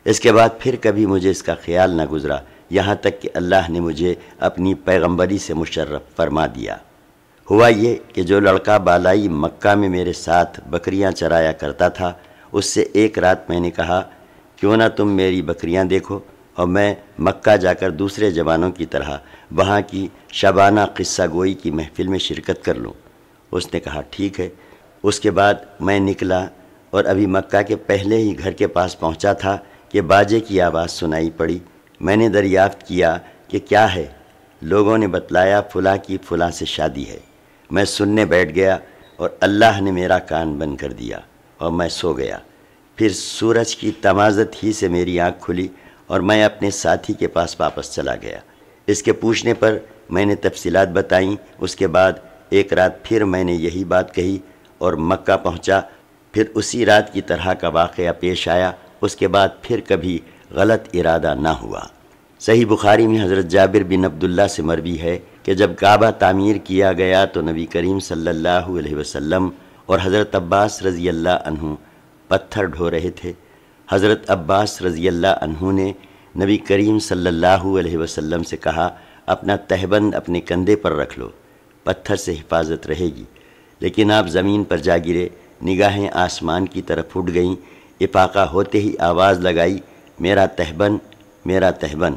اس کے بعد پھر کبھی مجھے اس کا خیال نہ گزرا، یہاں تک کہ اللہ نے مجھے اپنی پیغمبری سے مشرف فرما دیا۔ ہوا یہ کہ جو لڑکا بالائی مکہ میں میرے ساتھ بکریاں چرایا کرتا تھا، اس سے ایک رات میں نے کہا کیوں نہ تم میری بکریاں دیکھو اور میں مکہ جا کر دوسرے جوانوں کی طرح وہاں کی شبانہ قصہ گوئی کی محفل میں شرکت کر لوں۔ اس نے کہا ٹھیک ہے۔ اس کے بعد میں نکلا اور ابھی مکہ کے پہلے ہی گھر کے پاس پہنچا تھا کہ باجے کی آواز سنائی پڑی۔ میں نے دریافت کیا کہ کیا ہے؟ لوگوں نے بتلایا فلاں کی فلاں سے شادی ہے۔ میں سننے بیٹھ گیا اور اللہ نے میرا کان بند کر دیا اور میں سو گیا۔ پھر سورج کی تمازت ہی سے میری آنکھ کھلی اور میں اپنے ساتھی کے پاس واپس چلا گیا۔ اس کے پوچھنے پر میں نے تفصیلات بتائیں۔ اس کے بعد ایک رات پھر میں نے یہی بات کہی اور مکہ پہنچا۔ پھر اسی رات کی طرح کا واقعہ پیش آیا۔ اس کے بعد پھر کبھی غلط ارادہ نہ ہوا۔ صحیح بخاری میں حضرت جابر بن عبداللہ سے مروی ہے کہ جب کعبہ تعمیر کیا گیا تو نبی کریم صلی اللہ علیہ وسلم اور حضرت عباس رضی اللہ عنہ پتھر ڈھو رہے تھے۔ حضرت عباس رضی اللہ عنہ نے نبی کریم صلی اللہ علیہ وسلم سے کہا اپنا تہبند اپنے کندھے پر رکھ لو، پتھر سے حفاظت رہے گی۔ لیکن آپ زمین پر جا گرے، نگاہیں آسمان کی طرف اٹھ گئیں۔ افاقہ ہوتے ہی آواز لگائی میرا تہبند، میرا تہبند،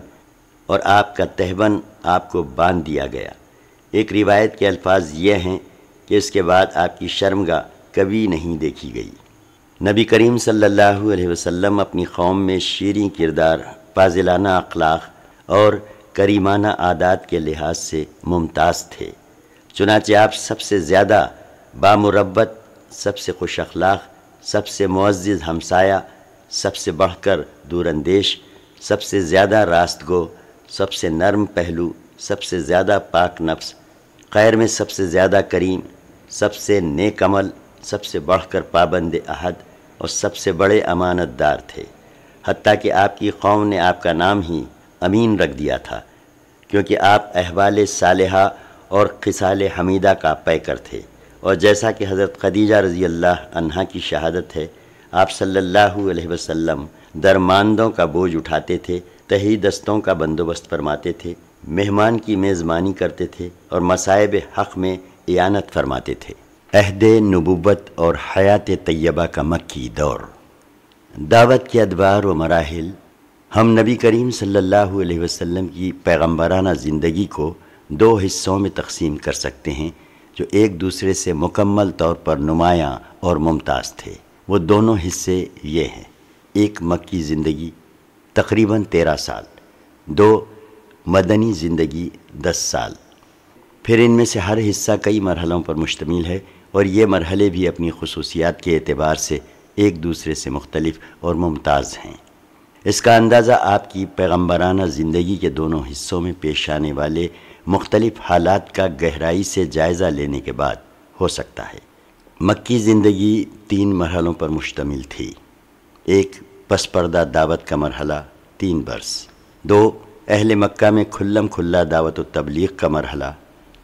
اور آپ کا تہبند آپ کو باندھ دیا گیا۔ ایک روایت کے الفاظ یہ ہیں کہ اس کے بعد آپ کی شرمگاہ کبھی نہیں دیکھی گئی۔ نبی کریم صلی اللہ علیہ وسلم اپنی قوم میں شیریں کردار، فاضلانہ اخلاق اور کریمانہ عادات کے لحاظ سے ممتاز تھے۔ چنانچہ آپ سب سے زیادہ بامروت، سب سے خوش اخلاق، سب سے معزز ہمسایہ، سب سے بڑھ کر دور اندیش، سب سے زیادہ راست گو، سب سے نرم پہلو، سب سے زیادہ پاک نفس، خیر میں سب سے زیادہ کریم، سب سے نیک عمل، سب سے بڑھ کر پابند عہد اور سب سے بڑے امانت دار تھے۔ حتیٰ کہ آپ کی قوم نے آپ کا نام ہی امین رکھ دیا تھا، کیونکہ آپ احوال صالحہ اور خصال حمیدہ کا پیکر تھے۔ اور جیسا کہ حضرت خدیجہ رضی اللہ عنہا کی شہادت ہے، آپ صلی اللہ علیہ وسلم درماندوں کا بوجھ اٹھاتے تھے، تہی دستوں کا بندوبست فرماتے تھے، مہمان کی میزبانی کرتے تھے اور مصائب حق میں اعانت فرماتے تھے۔ عہد نبوت اور حیات طیبہ کا مکی دور۔ دعوت کے ادوار و مراحل۔ ہم نبی کریم صلی اللہ علیہ وسلم کی پیغمبرانہ زندگی کو دو حصوں میں تقسیم کر سکتے ہیں جو ایک دوسرے سے مکمل طور پر نمایاں اور ممتاز تھے۔ وہ دونوں حصے یہ ہیں: ایک مکی زندگی تقریباً 13 سال، دو مدنی زندگی 10 سال۔ پھر ان میں سے ہر حصہ کئی مرحلوں پر مشتمل ہے اور یہ مرحلے بھی اپنی خصوصیات کے اعتبار سے ایک دوسرے سے مختلف اور ممتاز ہیں۔ اس کا اندازہ آپ کی پیغمبرانہ زندگی کے دونوں حصوں میں پیش آنے والے مختلف حالات کا گہرائی سے جائزہ لینے کے بعد ہو سکتا ہے۔ مکی زندگی 3 مرحلوں پر مشتمل تھی۔ ایک پس پردہ دعوت کا مرحلہ 3 برس، 2 اہل مکہ میں کھلم کھلا دعوت و تبلیغ کا مرحلہ،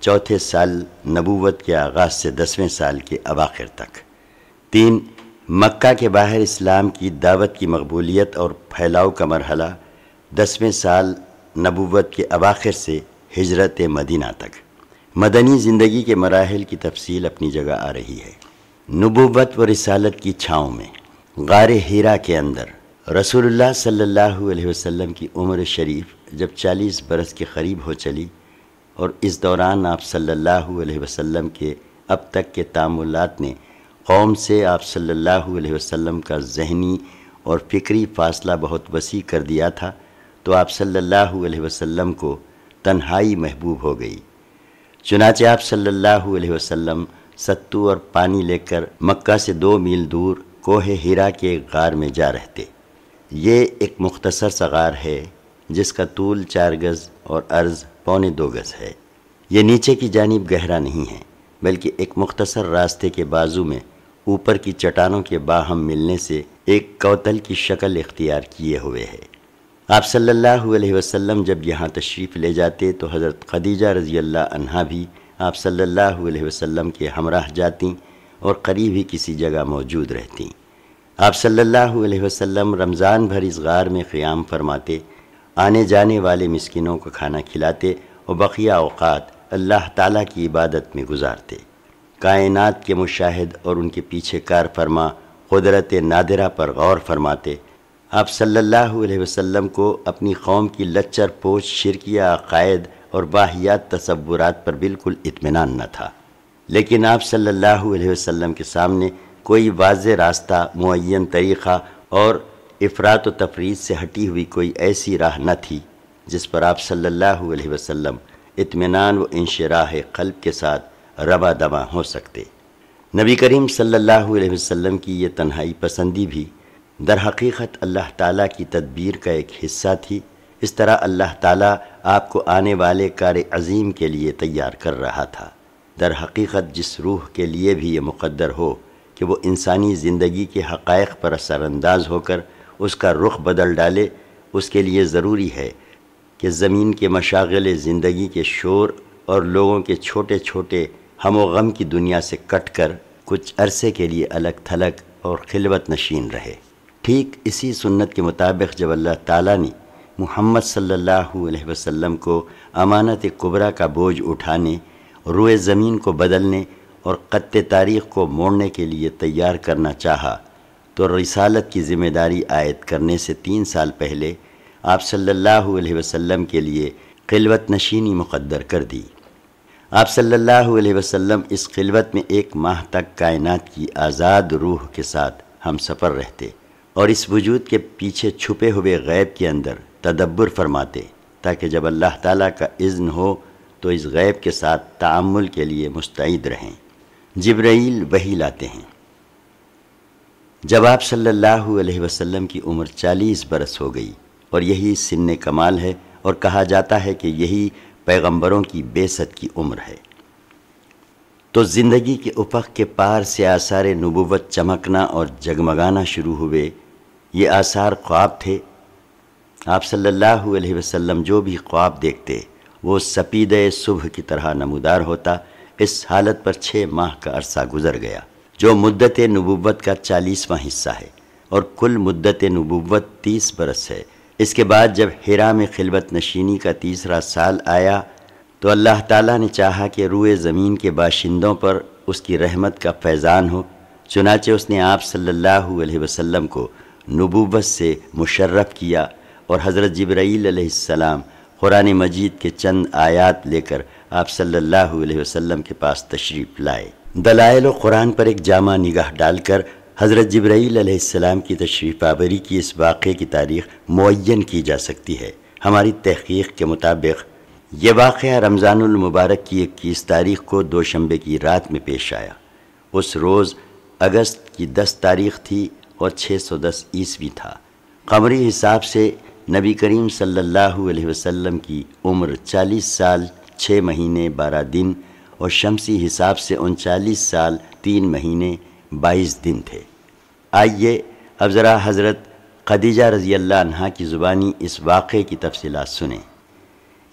چوتھے سال نبوت کے آغاز سے 10ویں سال کے اواخر تک، 3 مکہ کے باہر اسلام کی دعوت کی مقبولیت اور پھیلاؤ کا مرحلہ، 10ویں سال نبوت کے اواخر سے ہجرت مدینہ تک۔ مدنی زندگی کے مراحل کی تفصیل اپنی جگہ آ رہی ہے۔ نبوت و رسالت کی چھاؤں میں غار حرا کے اندر رسول اللہ صلی اللہ علیہ وسلم کی عمر شریف جب 40 برس کے قریب ہو چلی اور اس دوران آپ صلی اللہ علیہ وسلم کے اب تک کے تعاملات نے قوم سے آپ صلی اللہ علیہ وسلم کا ذہنی اور فکری فاصلہ بہت وسیع کر دیا تھا، تو آپ صلی اللہ علیہ وسلم کو تنہائی محبوب ہو گئی۔ چنانچہ آپ صلی اللہ علیہ وسلم ستو اور پانی لے کر مکہ سے 2 میل دور کوہ حرا کے ایک غار میں جا رہتے۔ یہ ایک مختصر سا غار ہے جس کا طول 4 گز اور عرض 1.25 گز ہے۔ یہ نیچے کی جانب گہرا نہیں ہے، بلکہ ایک مختصر راستے کے بازو میں اوپر کی چٹانوں کے باہم ملنے سے ایک کوتل کی شکل اختیار کیے ہوئے ہے۔ آپ صلی اللہ علیہ وسلم جب یہاں تشریف لے جاتے تو حضرت خدیجہ رضی اللہ عنہا بھی آپ صلی اللہ علیہ وسلم کے ہمراہ جاتی اور قریب ہی کسی جگہ موجود رہتی۔ آپ صلی اللہ علیہ وسلم رمضان بھر اس غار میں قیام فرماتے، آنے جانے والے مسکینوں کو کھانا کھلاتے اور بقیہ اوقات اللہ تعالیٰ کی عبادت میں گزارتے۔ کائنات کے مشاہد اور ان کے پیچھے کار فرما قدرت نادرہ پر غور فرماتے۔ آپ صلی اللہ علیہ وسلم کو اپنی قوم کی لچر پوچ شرکیہ عقائد اور واہیات تصورات پر بالکل اطمینان نہ تھا، لیکن آپ صلی اللہ علیہ وسلم کے سامنے کوئی واضح راستہ، معین طریقہ اور افراط و تفریط سے ہٹی ہوئی کوئی ایسی راہ نہ تھی جس پر آپ صلی اللہ علیہ وسلم اطمینان و انشراح قلب کے ساتھ رواں دواں ہو سکتے۔ نبی کریم صلی اللہ علیہ وسلم کی یہ تنہائی پسندی بھی در حقیقت اللہ تعالیٰ کی تدبیر کا ایک حصہ تھی۔ اس طرح اللہ تعالیٰ آپ کو آنے والے کار عظیم کے لیے تیار کر رہا تھا۔ در حقیقت جس روح کے لیے بھی یہ مقدر ہو کہ وہ انسانی زندگی کے حقائق پر اثر انداز ہو کر اس کا رخ بدل ڈالے، اس کے لیے ضروری ہے کہ زمین کے مشاغل زندگی کے شور اور لوگوں کے چھوٹے چھوٹے ہم و غم کی دنیا سے کٹ کر کچھ عرصے کے لیے الگ تھلگ اور خلوت نشین رہے۔ ٹھیک اسی سنت کے مطابق جب اللہ تعالیٰ نے محمد صلی اللہ علیہ وسلم کو امانت کبریٰ کا بوجھ اٹھانے، روئے زمین کو بدلنے اور خط تاریخ کو موڑنے کے لیے تیار کرنا چاہا تو رسالت کی ذمہ داری عائد کرنے سے 3 سال پہلے آپ صلی اللہ علیہ وسلم کے لیے خلوت نشینی مقدر کر دی۔ آپ صلی اللہ علیہ وسلم اس خلوت میں 1 ماہ تک کائنات کی آزاد روح کے ساتھ ہم سفر رہتے اور اس وجود کے پیچھے چھپے ہوئے غیب کے اندر تدبر فرماتے، تاکہ جب اللہ تعالیٰ کا اذن ہو تو اس غیب کے ساتھ تعامل کے لیے مستعد رہیں۔ جبرائیل وحی لاتے ہیں۔ جب آپ صلی اللہ علیہ وسلم کی عمر 40 برس ہو گئی اور یہی سن کمال ہے اور کہا جاتا ہے کہ یہی پیغمبروں کی بعثت کی عمر ہے، تو زندگی کے افق کے پار سے آثار نبوت چمکنا اور جگمگانا شروع ہوئے۔ یہ آثار خواب تھے۔ آپ صلی اللہ علیہ وسلم جو بھی خواب دیکھتے وہ سپیدہ صبح کی طرح نمودار ہوتا۔ اس حالت پر 6 ماہ کا عرصہ گزر گیا، جو مدت نبوت کا 40واں حصہ ہے، اور کل مدت نبوت 30 برس ہے۔ اس کے بعد جب حرا میں خلوت نشینی کا 3 سال آیا تو اللہ تعالیٰ نے چاہا کہ روئے زمین کے باشندوں پر اس کی رحمت کا فیضان ہو، چنانچہ اس نے آپ صلی اللہ علیہ وسلم کو نبوت سے مشرف کیا اور حضرت جبرائیل علیہ السلام قرآن مجید کے چند آیات لے کر آپ صلی اللہ علیہ وسلم کے پاس تشریف لائے۔ دلائل و قرآن پر ایک جامع نگاہ ڈال کر حضرت جبرائیل علیہ السلام کی تشریف آوری کی اس واقعے کی تاریخ معین کی جا سکتی ہے۔ ہماری تحقیق کے مطابق یہ واقعہ رمضان المبارک کی 21 تاریخ کو دوشنبے کی رات میں پیش آیا۔ اس روز اگست کی 10 تاریخ تھی اور 610 عیسوی تھا۔ قمری حساب سے نبی کریم صلی اللہ علیہ وسلم کی عمر 40 سال 6 مہینے 12 دن اور شمسی حساب سے 39 سال 3 مہینے 22 دن تھے۔ آئیے اب ذرا حضرت خدیجہ رضی اللہ عنہا کی زبانی اس واقعے کی تفصیلات سنیں۔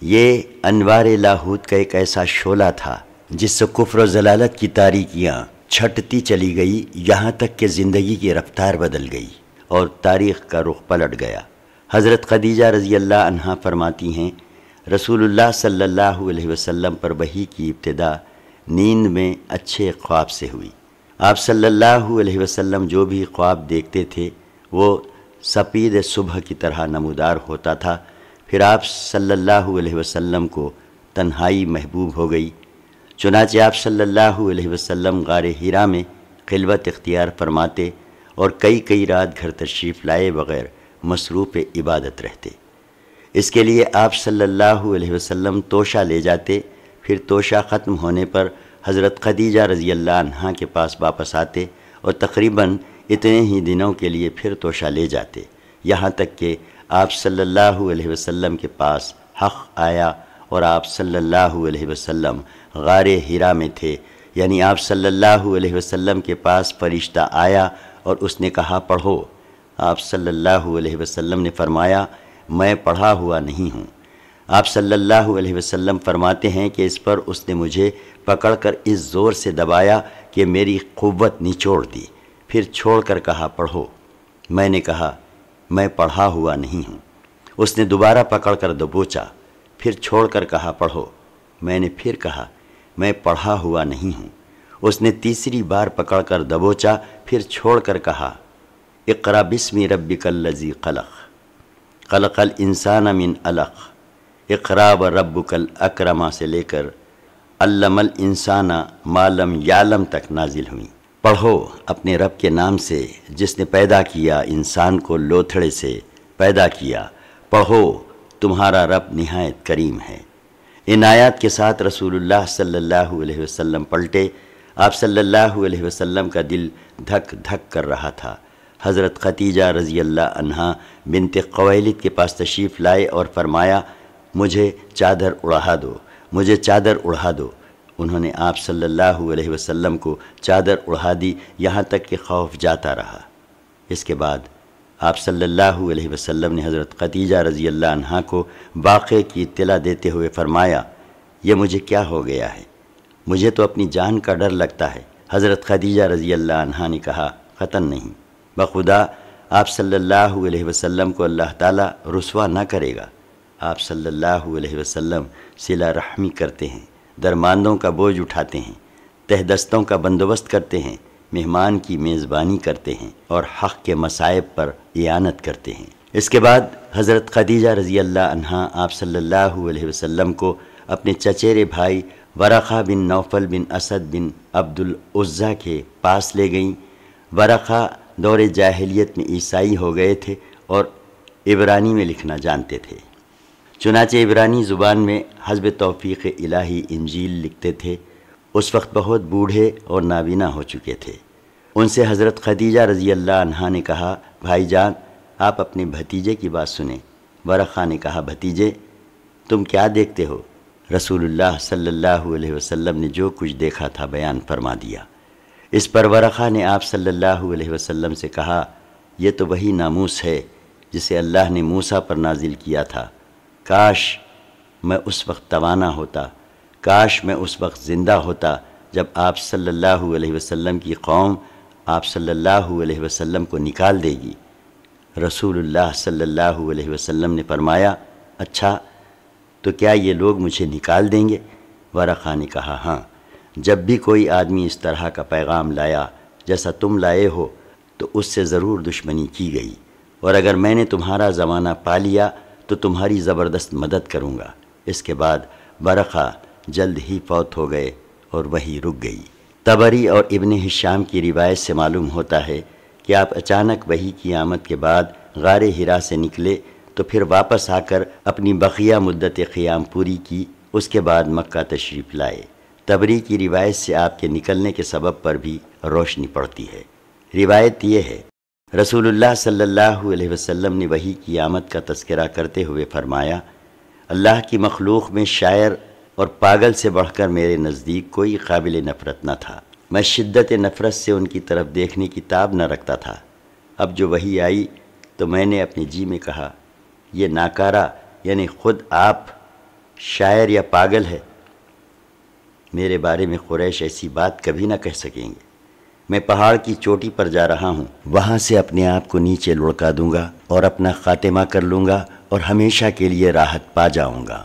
یہ انوار لاہوت کا ایک ایسا شعلہ تھا جس سے کفر و ضلالت کی تاریکیاں چھٹتی چلی گئی، یہاں تک کہ زندگی کی رفتار بدل گئی اور تاریخ کا رخ پلٹ گیا۔ حضرت خدیجہ رضی اللہ عنہا فرماتی ہیں، رسول اللہ صلی اللہ علیہ وسلم پر وحی کی ابتدا نیند میں اچھے خواب سے ہوئی۔ آپ صلی اللہ علیہ وسلم جو بھی خواب دیکھتے تھے وہ سپید صبح کی طرح نمودار ہوتا تھا۔ پھر آپ صلی اللہ علیہ وسلم کو تنہائی محبوب ہو گئی، چنانچہ آپ صلی اللہ علیہ وسلم غار حرا میں خلوت اختیار فرماتے اور کئی رات گھر تشریف لائے بغیر مصروف عبادت رہتے۔ اس کے لیے آپ صلی اللہ علیہ وسلم توشہ لے جاتے، پھر توشہ ختم ہونے پر حضرت خدیجہ رضی اللہ عنہا کے پاس واپس آتے اور تقریباً اتنے ہی دنوں کے لیے پھر توشہ لے جاتے، یہاں تک کہ آپ صلی اللہ علیہ وسلم کے پاس حق آیا اور آپ صلی اللہ علیہ وسلم غار حرا میں تھے، یعنی آپ صلی اللہ علیہ وسلم کے پاس فرشتہ آیا اور اس نے کہا پڑھو۔ آپ صلی اللہ علیہ وسلم نے فرمایا میں پڑھا ہوا نہیں ہوں۔ آپ صلی اللہ علیہ وسلم فرماتے ہیں کہ اس پر اس نے مجھے پکڑ کر اس زور سے دبایا کہ میری قوت نچوڑ دی، پھر چھوڑ کر کہا پڑھو۔ میں نے کہا میں پڑھا ہوا نہیں ہوں۔ اس نے دوبارہ پکڑ کر دبوچا، پھر چھوڑ کر کہا پڑھو۔ میں نے پھر کہا میں پڑھا ہوا نہیں ہوں۔ اس نے تیسری بار پکڑ کر دبوچا، پھر چھوڑ کر کہا اقرأ بسم ربک الذی خلق، خلق الانسان من علق، اقرأ وربک الاکرم سے لے کر علم الانسان ما لم یعلم تک نازل ہوئیں۔ پڑھو اپنے رب کے نام سے جس نے پیدا کیا انسان کو لوتھڑے سے پیدا کیا، پڑھو تمہارا رب نہایت کریم ہے۔ ان آیات کے ساتھ رسول اللہ صلی اللہ علیہ وسلم پلٹے۔ آپ صلی اللہ علیہ وسلم کا دل دھک دھک کر رہا تھا۔ حضرت خدیجہ رضی اللہ عنہا بنت خویلد کے پاس تشریف لائے اور فرمایا مجھے چادر اڑا دو، مجھے چادر اڑا دو۔ انہوں نے آپ صلی اللہ علیہ وسلم کو چادر اڑا دی، یہاں تک کہ خوف جاتا رہا۔ اس کے بعد آپ صلی اللہ علیہ وسلم نے حضرت خدیجہ رضی اللہ عنہا کو واقعے کی اطلاع دیتے ہوئے فرمایا یہ مجھے کیا ہو گیا ہے، مجھے تو اپنی جان کا ڈر لگتا ہے۔ حضرت خدیجہ رضی اللہ عنہا نے کہا قطعاً نہیں، بخدا آپ صلی اللہ علیہ وسلم کو اللہ تعالیٰ رسوا نہ کرے گا۔ آپ صلی اللہ علیہ وسلم صلہ رحمی کرتے ہیں، درماندوں کا بوجھ اٹھاتے ہیں، تہ دستوں کا بندوبست کرتے ہیں، مہمان کی میزبانی کرتے ہیں اور حق کے مصائب پر اعانت کرتے ہیں۔ اس کے بعد حضرت خدیجہ رضی اللہ عنہا آپ صلی اللہ علیہ وسلم کو اپنے چچیرے بھائی ورقہ بن نوفل بن اسد بن عبد العزیٰ کے پاس لے گئیں۔ ورقہ دور جاہلیت میں عیسائی ہو گئے تھے اور عبرانی میں لکھنا جانتے تھے، چنانچہ عبرانی زبان میں حسب توفیق الہی انجیل لکھتے تھے۔ اس وقت بہت بوڑھے اور نابینا ہو چکے تھے۔ ان سے حضرت خدیجہ رضی اللہ عنہا نے کہا بھائی جان آپ اپنے بھتیجے کی بات سنیں۔ ورقہ نے کہا بھتیجے تم کیا دیکھتے ہو؟ رسول اللہ صلی اللہ علیہ وسلم نے جو کچھ دیکھا تھا بیان فرما دیا۔ اس پر ورقہ نے آپ صلی اللہ علیہ وسلم سے کہا یہ تو وہی ناموس ہے جسے اللہ نے موسیٰ پر نازل کیا تھا، کاش میں اس وقت توانا ہوتا، کاش میں اس وقت زندہ ہوتا جب آپ صلی اللہ علیہ وسلم کی قوم آپ صلی اللہ علیہ وسلم کو نکال دے گی۔ رسول اللہ صلی اللہ علیہ وسلم نے فرمایا اچھا تو کیا یہ لوگ مجھے نکال دیں گے؟ ورقہ نے کہا ہاں، جب بھی کوئی آدمی اس طرح کا پیغام لایا جیسا تم لائے ہو تو اس سے ضرور دشمنی کی گئی، اور اگر میں نے تمہارا زمانہ پا لیا تو تمہاری زبردست مدد کروں گا۔ اس کے بعد ورقہ جلد ہی فوت ہو گئے اور وہی رک گئی۔ طبری اور ابن ہشام کی روایت سے معلوم ہوتا ہے کہ آپ اچانک وحی کی آمد کے بعد غار حرا سے نکلے تو پھر واپس آ کر اپنی بقیہ مدت قیام پوری کی، اس کے بعد مکہ تشریف لائے۔ طبری کی روایت سے آپ کے نکلنے کے سبب پر بھی روشنی پڑتی ہے۔ روایت یہ ہے رسول اللہ صلی اللہ علیہ وسلم نے وحی کی آمد کا تذکرہ کرتے ہوئے فرمایا اللہ کی مخلوق میں شاعر اور پاگل سے بڑھ کر میرے نزدیک کوئی قابل نفرت نہ تھا۔ میں شدت نفرت سے ان کی طرف دیکھنے کی تاب نہ رکھتا تھا۔ اب جو وحی آئی تو میں نے اپنے جی میں کہا یہ ناکارہ یعنی خود آپ شاعر یا پاگل ہے، میرے بارے میں قریش ایسی بات کبھی نہ کہہ سکیں گے۔ میں پہاڑ کی چوٹی پر جا رہا ہوں، وہاں سے اپنے آپ کو نیچے لڑکا دوں گا اور اپنا خاتمہ کر لوں گا اور ہمیشہ کے لیے راحت پا جاؤں گا۔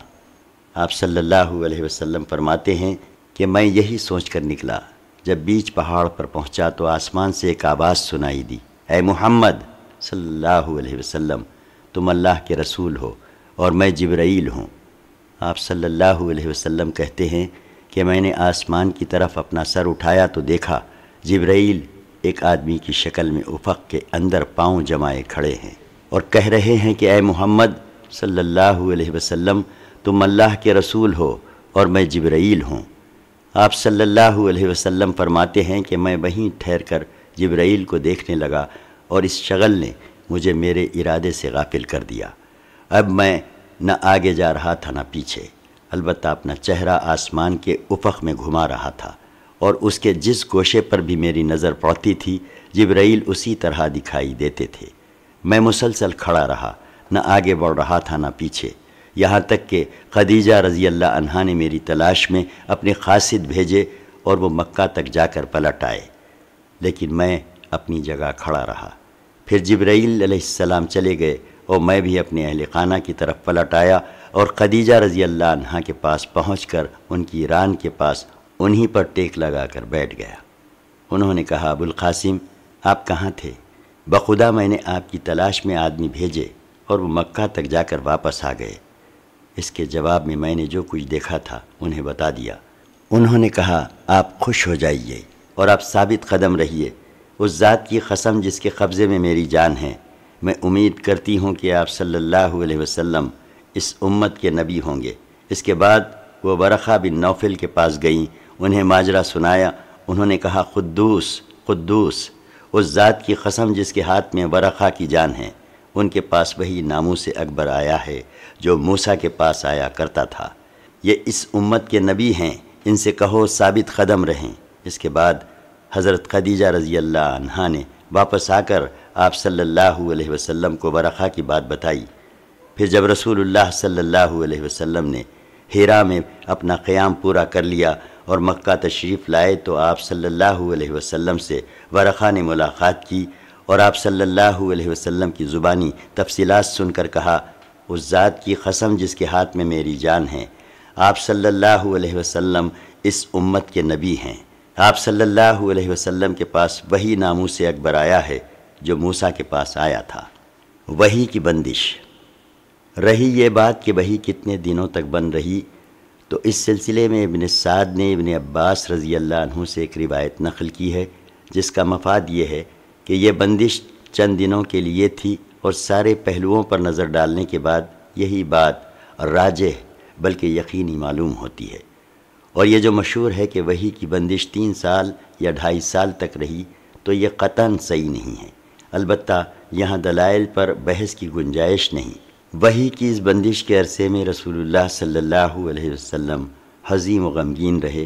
آپ صلی اللہ علیہ وسلم فرماتے ہیں کہ میں یہی سوچ کر نکلا، جب بیچ پہاڑ پر پہنچا تو آسمان سے ایک آواز سنائی دی، اے محمد صلی اللہ علیہ وسلم تم اللہ کے رسول ہو اور میں جبرائیل ہوں۔ آپ صلی اللہ علیہ وسلم کہتے ہیں کہ میں نے آسمان کی طرف اپنا سر اٹھایا تو دیکھا جبرائیل ایک آدمی کی شکل میں افق کے اندر پاؤں جمائے کھڑے ہیں اور کہہ رہے ہیں کہ اے محمد صلی اللہ علیہ وسلم تم اللہ کے رسول ہو اور میں جبرائیل ہوں۔ آپ صلی اللہ علیہ وسلم فرماتے ہیں کہ میں وہیں ٹھہر کر جبرائیل کو دیکھنے لگا اور اس شغل نے مجھے میرے ارادے سے غافل کر دیا۔ اب میں نہ آگے جا رہا تھا نہ پیچھے، البتہ اپنا چہرہ آسمان کے افق میں گھما رہا تھا اور اس کے جس گوشے پر بھی میری نظر پڑتی تھی جبرائیل اسی طرح دکھائی دیتے تھے۔ میں مسلسل کھڑا رہا، نہ آگے بڑھ رہا تھا نہ پیچھے، یہاں تک کہ خدیجہ رضی اللہ عنہا نے میری تلاش میں اپنے قاصد بھیجے اور وہ مکہ تک جا کر پلٹ آئے، لیکن میں اپنی جگہ کھڑا رہا۔ پھر جبرائیل علیہ السلام چلے گئے اور میں بھی اپنے اہل خانہ کی طرف پلٹ آیا اور خدیجہ رضی اللہ عنہا کے پاس پہنچ کر ان کی ران کے پاس انہی پر ٹیک لگا کر بیٹھ گیا۔ انہوں نے کہا، ابو القاسم آپ کہاں تھے؟ بخدا میں نے آپ کی تلاش میں آدمی بھیجے اور وہ مکہ تک جا کر واپس آ گئے۔ اس کے جواب میں نے جو کچھ دیکھا تھا انہیں بتا دیا۔ انہوں نے کہا، آپ خوش ہو جائیے اور آپ ثابت قدم رہیے، اس ذات کی قسم جس کے قبضے میں میری جان ہے، میں امید کرتی ہوں کہ آپ صلی اللہ علیہ وسلم اس امت کے نبی ہوں گے۔ اس کے بعد وہ ورقہ بن نوفل کے پاس گئیں، انہیں ماجرا سنایا۔ انہوں نے کہا، قدوس قدوس، اس ذات کی قسم جس کے ہاتھ میں ورقہ کی جان ہے، ان کے پاس وہی ناموس اکبر آیا ہے جو موسیٰ کے پاس آیا کرتا تھا۔ یہ اس امت کے نبی ہیں، ان سے کہو ثابت قدم رہیں۔ اس کے بعد حضرت خدیجہ رضی اللہ عنہا نے واپس آ کر آپ صلی اللہ علیہ وسلم کو ورقہ کی بات بتائی۔ پھر جب رسول اللہ صلی اللہ علیہ وسلم نے ہیرا میں اپنا قیام پورا کر لیا اور مکہ تشریف لائے تو آپ صلی اللہ علیہ وسلم سے ورقہ نے ملاقات کی اور آپ صلی اللہ علیہ وسلم کی زبانی تفصیلات سن کر کہا، اس ذات کی قسم جس کے ہاتھ میں میری جان ہے، آپ صلی اللہ علیہ وسلم اس امت کے نبی ہیں۔ آپ صلی اللہ علیہ وسلم کے پاس وہی ناموس اکبر آیا ہے جو موسیٰ کے پاس آیا تھا۔ وحی کی بندش۔ رہی یہ بات کہ وحی کتنے دنوں تک بند رہی، تو اس سلسلے میں ابن سعد نے ابن عباس رضی اللہ عنہ سے ایک روایت نقل کی ہے، جس کا مفاد یہ ہے کہ یہ بندش چند دنوں کے لیے تھی اور سارے پہلوؤں پر نظر ڈالنے کے بعد یہی بات راجح بلکہ یقینی معلوم ہوتی ہے۔ اور یہ جو مشہور ہے کہ وحی کی بندش 3 سال یا 2.5 سال تک رہی، تو یہ قطعاً صحیح نہیں ہے، البتہ یہاں دلائل پر بحث کی گنجائش نہیں۔ وحی کی اس بندش کے عرصے میں رسول اللہ صلی اللہ علیہ وسلم حزین و غمگین رہے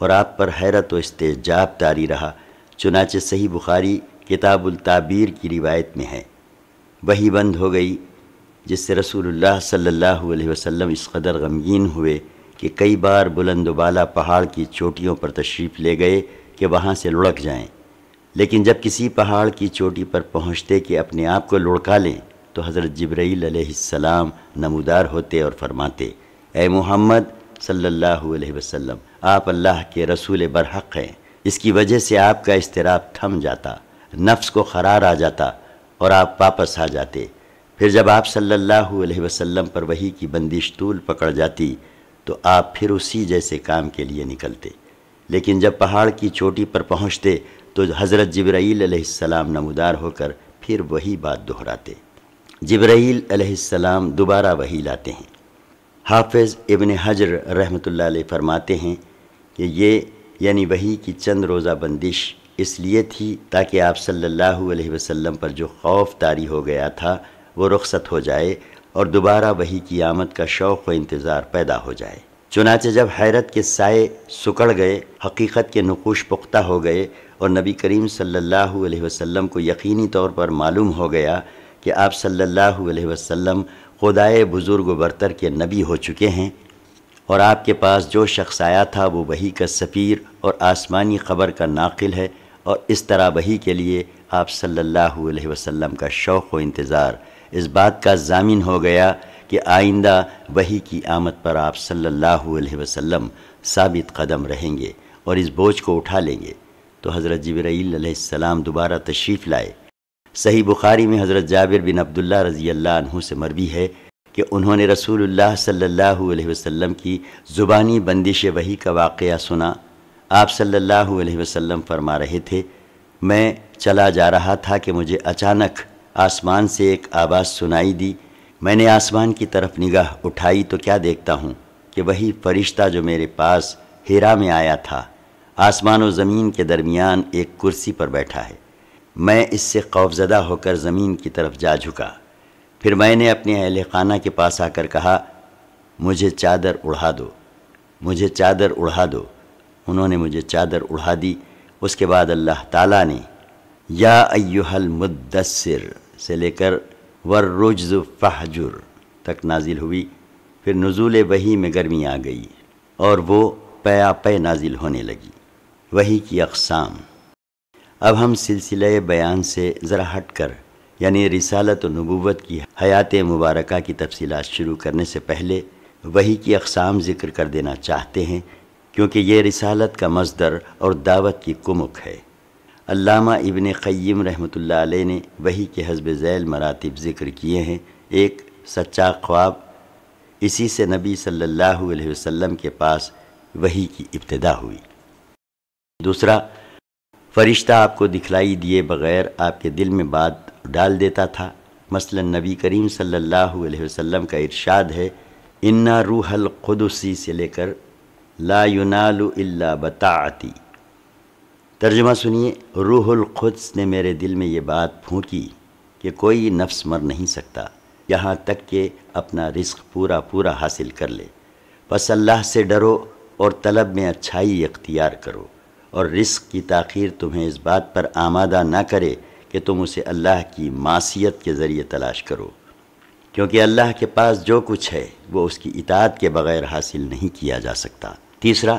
اور آپ پر حیرت و استعجاب طاری رہا، چنانچہ صحیح بخاری کتاب التعبیر کی روایت میں ہے، وحی بند ہو گئی، جس سے رسول اللہ صلی اللہ علیہ وسلم اس قدر غمگین ہوئے کہ کئی بار بلند و بالا پہاڑ کی چوٹیوں پر تشریف لے گئے کہ وہاں سے لڑک جائیں، لیکن جب کسی پہاڑ کی چوٹی پر پہنچتے کہ اپنے آپ کو لڑکا لیں تو حضرت جبرائیل علیہ السلام نمودار ہوتے اور فرماتے، اے محمد صلی اللہ علیہ وسلم، آپ اللہ کے رسول برحق ہیں۔ اس کی وجہ سے آپ کا اضطراب تھم جاتا، نفس کو قرار آ جاتا اور آپ واپس آ جاتے۔ پھر جب آپ صلی اللہ علیہ وسلم پر وحی کی بندش طول پکڑ جاتی تو آپ پھر اسی جیسے کام کے لیے نکلتے، لیکن جب پہاڑ کی چوٹی پر پہنچتے تو حضرت جبرائیل علیہ السلام نمودار ہو کر پھر وہی بات دہراتے۔ جبرائیل علیہ السلام دوبارہ وحی لاتے ہیں۔ حافظ ابن حجر رحمۃ اللہ علیہ فرماتے ہیں کہ یہ یعنی وحی کی چند روزہ بندش اس لیے تھی تاکہ آپ صلی اللہ علیہ وسلم پر جو خوف طاری ہو گیا تھا وہ رخصت ہو جائے اور دوبارہ وحی کی آمد کا شوق و انتظار پیدا ہو جائے۔ چنانچہ جب حیرت کے سائے سکڑ گئے، حقیقت کے نقوش پختہ ہو گئے اور نبی کریم صلی اللہ علیہ وسلم کو یقینی طور پر معلوم ہو گیا کہ آپ صلی اللہ علیہ وسلم خدائے بزرگ و برتر کے نبی ہو چکے ہیں اور آپ کے پاس جو شخص آیا تھا وہ وحی کا سفیر اور آسمانی خبر کا ناقل ہے، اور اس طرح وحی کے لیے آپ صلی اللہ علیہ وسلم کا شوق و انتظار اس بات کا ضامن ہو گیا کہ آئندہ وحی کی آمد پر آپ صلی اللہ علیہ وسلم ثابت قدم رہیں گے اور اس بوجھ کو اٹھا لیں گے۔ تو حضرت جبرائیل علیہ السلام دوبارہ تشریف لائے۔ صحیح بخاری میں حضرت جابر بن عبداللہ رضی اللہ عنہ سے مروی ہے کہ انہوں نے رسول اللہ صلی اللہ علیہ وسلم کی زبانی بندش وحی کا واقعہ سنا۔ آپ صلی اللہ علیہ وسلم فرما رہے تھے، میں چلا جا رہا تھا کہ مجھے اچانک آسمان سے ایک آواز سنائی دی۔ میں نے آسمان کی طرف نگاہ اٹھائی تو کیا دیکھتا ہوں کہ وہی فرشتہ جو میرے پاس ہیرا میں آیا تھا آسمان و زمین کے درمیان ایک کرسی پر بیٹھا ہے۔ میں اس سے خوفزدہ ہو کر زمین کی طرف جا جھکا۔ پھر میں نے اپنے اہل خانہ کے پاس آ کر کہا، مجھے چادر اڑھا دو، مجھے چادر اڑھا دو۔ انہوں نے مجھے چادر اڑھا دی۔ اس کے بعد اللہ تعالیٰ نے یا ایہا المدثر سے لے کر والرجز فہجر تک نازل ہوئی، پھر نزول وحی میں گرمی آ گئی اور وہ پیا پے نازل ہونے لگی۔ وحی کی اقسام۔ اب ہم سلسلہ بیان سے ذرا ہٹ کر یعنی رسالت و نبوت کی حیات مبارکہ کی تفصیلات شروع کرنے سے پہلے وحی کی اقسام ذکر کر دینا چاہتے ہیں، کیونکہ یہ رسالت کا مصدر اور دعوت کی کمک ہے۔ علامہ ابن قیم رحمۃ اللہ علیہ نے وحی کے حسب ذیل مراتب ذکر کیے ہیں۔ ایک، سچا خواب، اسی سے نبی صلی اللہ علیہ وسلم کے پاس وحی کی ابتدا ہوئی۔ دوسرا، فرشتہ آپ کو دکھلائی دیے بغیر آپ کے دل میں بات ڈال دیتا تھا۔ مثلا نبی کریم صلی اللہ علیہ وسلم کا ارشاد ہے، اِنَّ روح القدسی سے لے کر لا ینال الا بطاعتی۔ ترجمہ سنیے، روح القدس نے میرے دل میں یہ بات پھونکی کہ کوئی نفس مر نہیں سکتا یہاں تک کہ اپنا رزق پورا حاصل کر لے، پس اللہ سے ڈرو اور طلب میں اچھائی اختیار کرو، اور رزق کی تاخیر تمہیں اس بات پر آمادہ نہ کرے کہ تم اسے اللہ کی معصیت کے ذریعے تلاش کرو، کیونکہ اللہ کے پاس جو کچھ ہے وہ اس کی اطاعت کے بغیر حاصل نہیں کیا جا سکتا۔ تیسرا،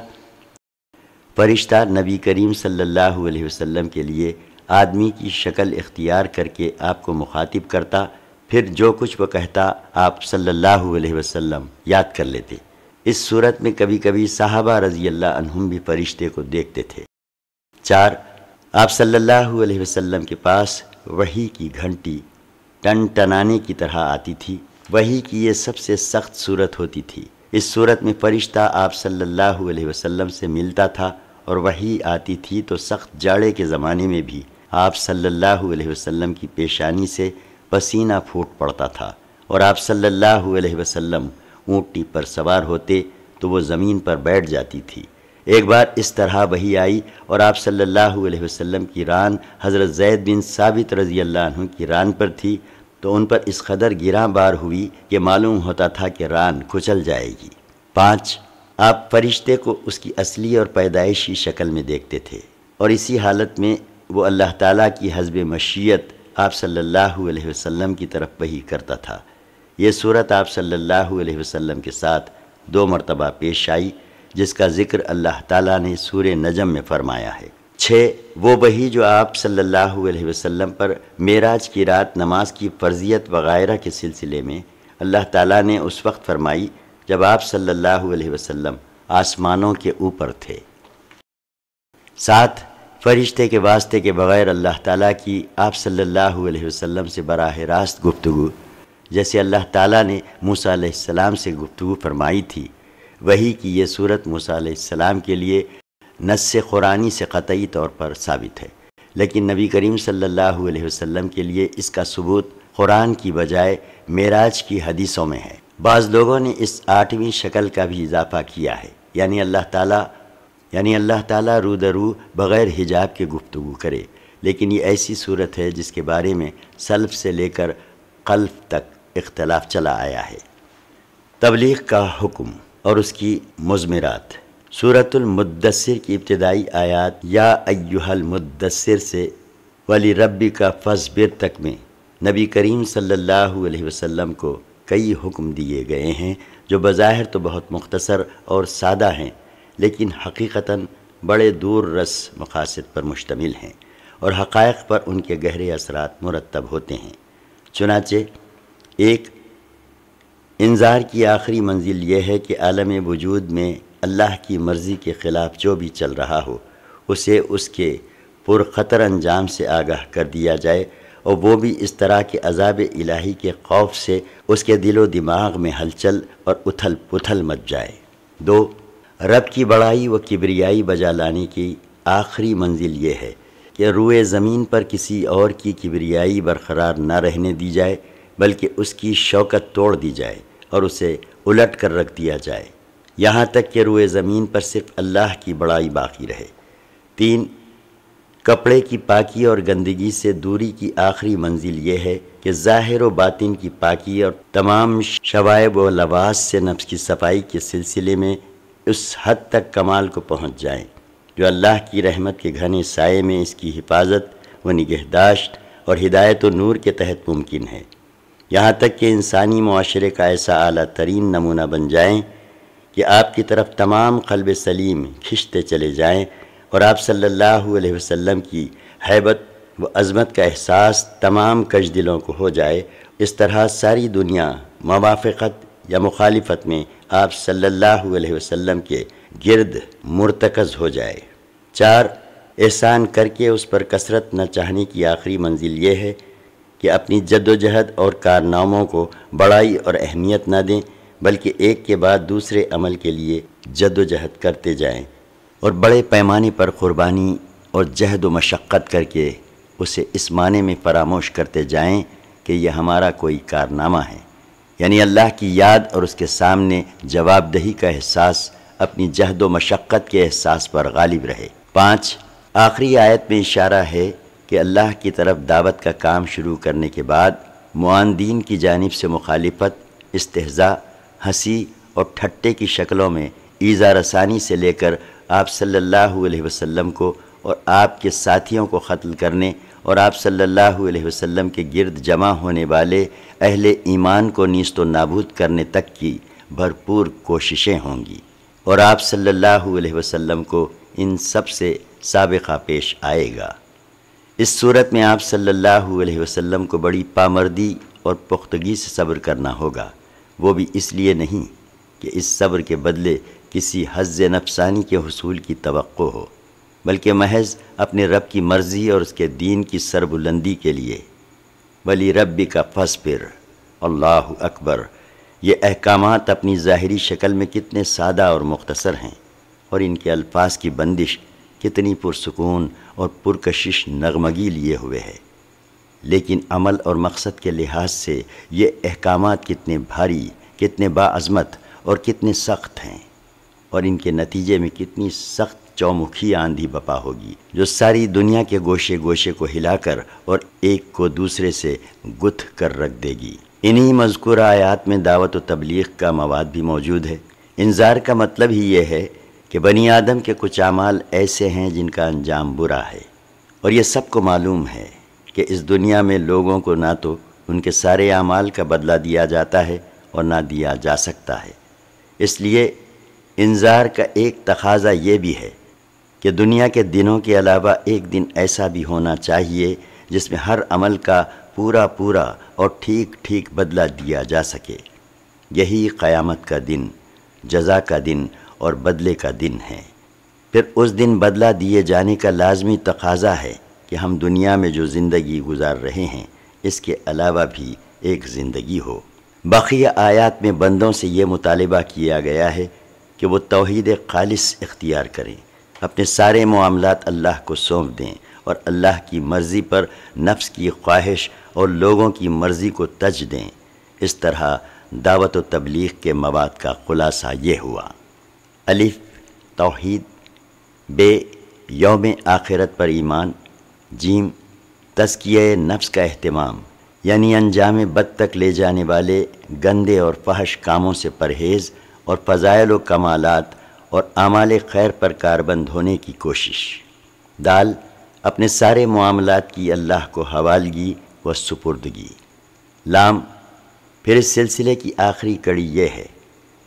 فرشتہ نبی کریم صلی اللہ علیہ وسلم کے لیے آدمی کی شکل اختیار کر کے آپ کو مخاطب کرتا، پھر جو کچھ وہ کہتا آپ صلی اللہ علیہ وسلم یاد کر لیتے۔ اس صورت میں کبھی کبھی صحابہ رضی اللہ عنہم بھی فرشتے کو دیکھتے تھے۔ 4، آپ صلی اللہ علیہ وسلم کے پاس وحی کی گھنٹی ٹن ٹنانے کی طرح آتی تھی۔ وحی کی یہ سب سے سخت صورت ہوتی تھی۔ اس صورت میں فرشتہ آپ صلی اللہ علیہ وسلم سے ملتا تھا، اور وحی آتی تھی تو سخت جاڑے کے زمانے میں بھی آپ صلی اللہ علیہ وسلم کی پیشانی سے پسینہ پھوٹ پڑتا تھا، اور آپ صلی اللہ علیہ وسلم اونٹنی پر سوار ہوتے تو وہ زمین پر بیٹھ جاتی تھی۔ ایک بار اس طرح وحی آئی اور آپ صلی اللہ علیہ وسلم کی ران حضرت زید بن ثابت رضی اللہ عنہ کی ران پر تھی، تو ان پر اس قدر گراں بار ہوئی کہ معلوم ہوتا تھا کہ ران کچل جائے گی۔ 5، آپ فرشتے کو اس کی اصلی اور پیدائشی شکل میں دیکھتے تھے، اور اسی حالت میں وہ اللہ تعالیٰ کی حسب مشیت آپ صلی اللہ علیہ وسلم کی طرف وحی کرتا تھا۔ یہ صورت آپ صلی اللہ علیہ وسلم کے ساتھ 2 مرتبہ پیش آئی، جس کا ذکر اللہ تعالیٰ نے سورہ نجم میں فرمایا ہے۔ 6، وہ وحی جو آپ صلی اللہ علیہ وسلم پر معراج کی رات نماز کی فرضیت وغیرہ کے سلسلے میں اللہ تعالیٰ نے اس وقت فرمائی جب آپ صلی اللہ علیہ وسلم آسمانوں کے اوپر تھے۔ 7، فرشتے کے واسطے کے بغیر اللہ تعالیٰ کی آپ صلی اللہ علیہ وسلم سے براہ راست گفتگو، جیسے اللہ تعالیٰ نے موسیٰ علیہ السلام سے گفتگو فرمائی تھی۔ وحی کی یہ صورت موسیٰ علیہ السلام کے لیے نص قرآنی سے قطعی طور پر ثابت ہے، لیکن نبی کریم صلی اللہ علیہ وسلم کے لیے اس کا ثبوت قرآن کی بجائے معراج کی حدیثوں میں ہے۔ بعض لوگوں نے اس 8ویں شکل کا بھی اضافہ کیا ہے، یعنی اللہ تعالیٰ رو درو بغیر حجاب کے گفتگو کرے، لیکن یہ ایسی صورت ہے جس کے بارے میں سلف سے لے کر خلف تک اختلاف چلا آیا ہے۔ تبلیغ کا حکم اور اس کی مضمرات۔ سورۃ المدثر کی ابتدائی آیات یا ایھا المدثر سے وَلِرَبِّکَ فَاصْبِرْ تک میں نبی کریم صلی اللہ علیہ وسلم کو کئی حکم دیے گئے ہیں جو بظاہر تو بہت مختصر اور سادہ ہیں، لیکن حقیقتاً بڑے دور رس مقاصد پر مشتمل ہیں اور حقائق پر ان کے گہرے اثرات مرتب ہوتے ہیں۔ چنانچہ 1، انذار کی آخری منزل یہ ہے کہ عالم وجود میں اللہ کی مرضی کے خلاف جو بھی چل رہا ہو اسے اس کے پرخطر انجام سے آگاہ کر دیا جائے، اور وہ بھی اس طرح کے عذاب الہی کے خوف سے اس کے دل و دماغ میں ہلچل اور اتھل پتھل مچ جائے۔ 2، رب کی بڑائی و کبریائی بجا لانے کی آخری منزل یہ ہے کہ روئے زمین پر کسی اور کی کبریائی برقرار نہ رہنے دی جائے، بلکہ اس کی شوکت توڑ دی جائے اور اسے الٹ کر رکھ دیا جائے، یہاں تک کہ روئے زمین پر صرف اللہ کی بڑائی باقی رہے۔ 3، کپڑے کی پاکی اور گندگی سے دوری کی آخری منزل یہ ہے کہ ظاہر و باطن کی پاکی اور تمام شوائب و لباس سے نفس کی صفائی کے سلسلے میں اس حد تک کمال کو پہنچ جائیں جو اللہ کی رحمت کے گھنے سائے میں اس کی حفاظت و نگہداشت اور ہدایت و نور کے تحت ممکن ہے۔ یہاں تک کہ انسانی معاشرے کا ایسا اعلیٰ ترین نمونہ بن جائیں کہ آپ کی طرف تمام قلب سلیم کھنچتے چلے جائیں اور آپ صلی اللہ علیہ وسلم کی ہیبت و عظمت کا احساس تمام کج دلوں کو ہو جائے، اس طرح ساری دنیا موافقت یا مخالفت میں آپ صلی اللہ علیہ وسلم کے گرد مرتکز ہو جائے۔ 4 احسان کر کے اس پر کثرت نہ چاہنے کی آخری منزل یہ ہے کہ اپنی جد و جہد اور کارناموں کو بڑائی اور اہمیت نہ دیں، بلکہ ایک کے بعد دوسرے عمل کے لیے جد و جہد کرتے جائیں اور بڑے پیمانے پر قربانی اور جہد و مشقت کر کے اسے اس معنی میں فراموش کرتے جائیں کہ یہ ہمارا کوئی کارنامہ ہے، یعنی اللہ کی یاد اور اس کے سامنے جواب دہی کا احساس اپنی جہد و مشقت کے احساس پر غالب رہے۔ 5 آخری آیت میں اشارہ ہے کہ اللہ کی طرف دعوت کا کام شروع کرنے کے بعد معاندین کی جانب سے مخالفت، استہزاء، ہنسی اور ٹھٹے کی شکلوں میں ایذا رسانی سے لے کر آپ صلی اللہ علیہ وسلم کو اور آپ کے ساتھیوں کو قتل کرنے اور آپ صلی اللہ علیہ وسلم کے گرد جمع ہونے والے اہل ایمان کو نیست و نابود کرنے تک کی بھرپور کوششیں ہوں گی، اور آپ صلی اللہ علیہ وسلم کو ان سب سے سابقہ پیش آئے گا۔ اس صورت میں آپ صلی اللہ علیہ وسلم کو بڑی پامردی اور پختگی سے صبر کرنا ہوگا، وہ بھی اس لیے نہیں کہ اس صبر کے بدلے کسی حظ نفسانی کے حصول کی توقع ہو، بلکہ محض اپنے رب کی مرضی اور اس کے دین کی سربلندی کے لیے۔ ولی ربک فاصبر، اللہ اکبر، یہ احکامات اپنی ظاہری شکل میں کتنے سادہ اور مختصر ہیں، اور ان کے الفاظ کی بندش کتنی پرسکون اور پرکشش نغمگی لیے ہوئے ہے، لیکن عمل اور مقصد کے لحاظ سے یہ احکامات کتنے بھاری، کتنے باعظمت اور کتنے سخت ہیں، اور ان کے نتیجے میں کتنی سخت چومکھی آندھی بپا ہوگی جو ساری دنیا کے گوشے گوشے کو ہلا کر اور ایک کو دوسرے سے گتھ کر رکھ دے گی۔ انہی مذکورہ آیات میں دعوت و تبلیغ کا مواد بھی موجود ہے۔ انذار کا مطلب ہی یہ ہے کہ بنی آدم کے کچھ اعمال ایسے ہیں جن کا انجام برا ہے، اور یہ سب کو معلوم ہے کہ اس دنیا میں لوگوں کو نہ تو ان کے سارے اعمال کا بدلہ دیا جاتا ہے اور نہ دیا جا سکتا ہے۔ اس لیے انذار کا ایک تقاضا یہ بھی ہے کہ دنیا کے دنوں کے علاوہ ایک دن ایسا بھی ہونا چاہیے جس میں ہر عمل کا پورا پورا اور ٹھیک ٹھیک بدلہ دیا جا سکے۔ یہی قیامت کا دن، جزا کا دن اور بدلے کا دن ہے۔ پھر اس دن بدلہ دیے جانے کا لازمی تقاضا ہے کہ ہم دنیا میں جو زندگی گزار رہے ہیں اس کے علاوہ بھی ایک زندگی ہو۔ بقیہ آیات میں بندوں سے یہ مطالبہ کیا گیا ہے کہ وہ توحید خالص اختیار کریں، اپنے سارے معاملات اللہ کو سونپ دیں اور اللہ کی مرضی پر نفس کی خواہش اور لوگوں کی مرضی کو تج دیں۔ اس طرح دعوت و تبلیغ کے مواد کا خلاصہ یہ ہوا: الف توحید، ب یوم آخرت پر ایمان، جیم تزکیہ نفس کا اہتمام، یعنی انجام بد تک لے جانے والے گندے اور فحش کاموں سے پرہیز اور فضائل و کمالات اور اعمال خیر پر کاربند ہونے کی کوشش، دال اپنے سارے معاملات کی اللہ کو حوالگی و سپردگی، لام پھر اس سلسلے کی آخری کڑی یہ ہے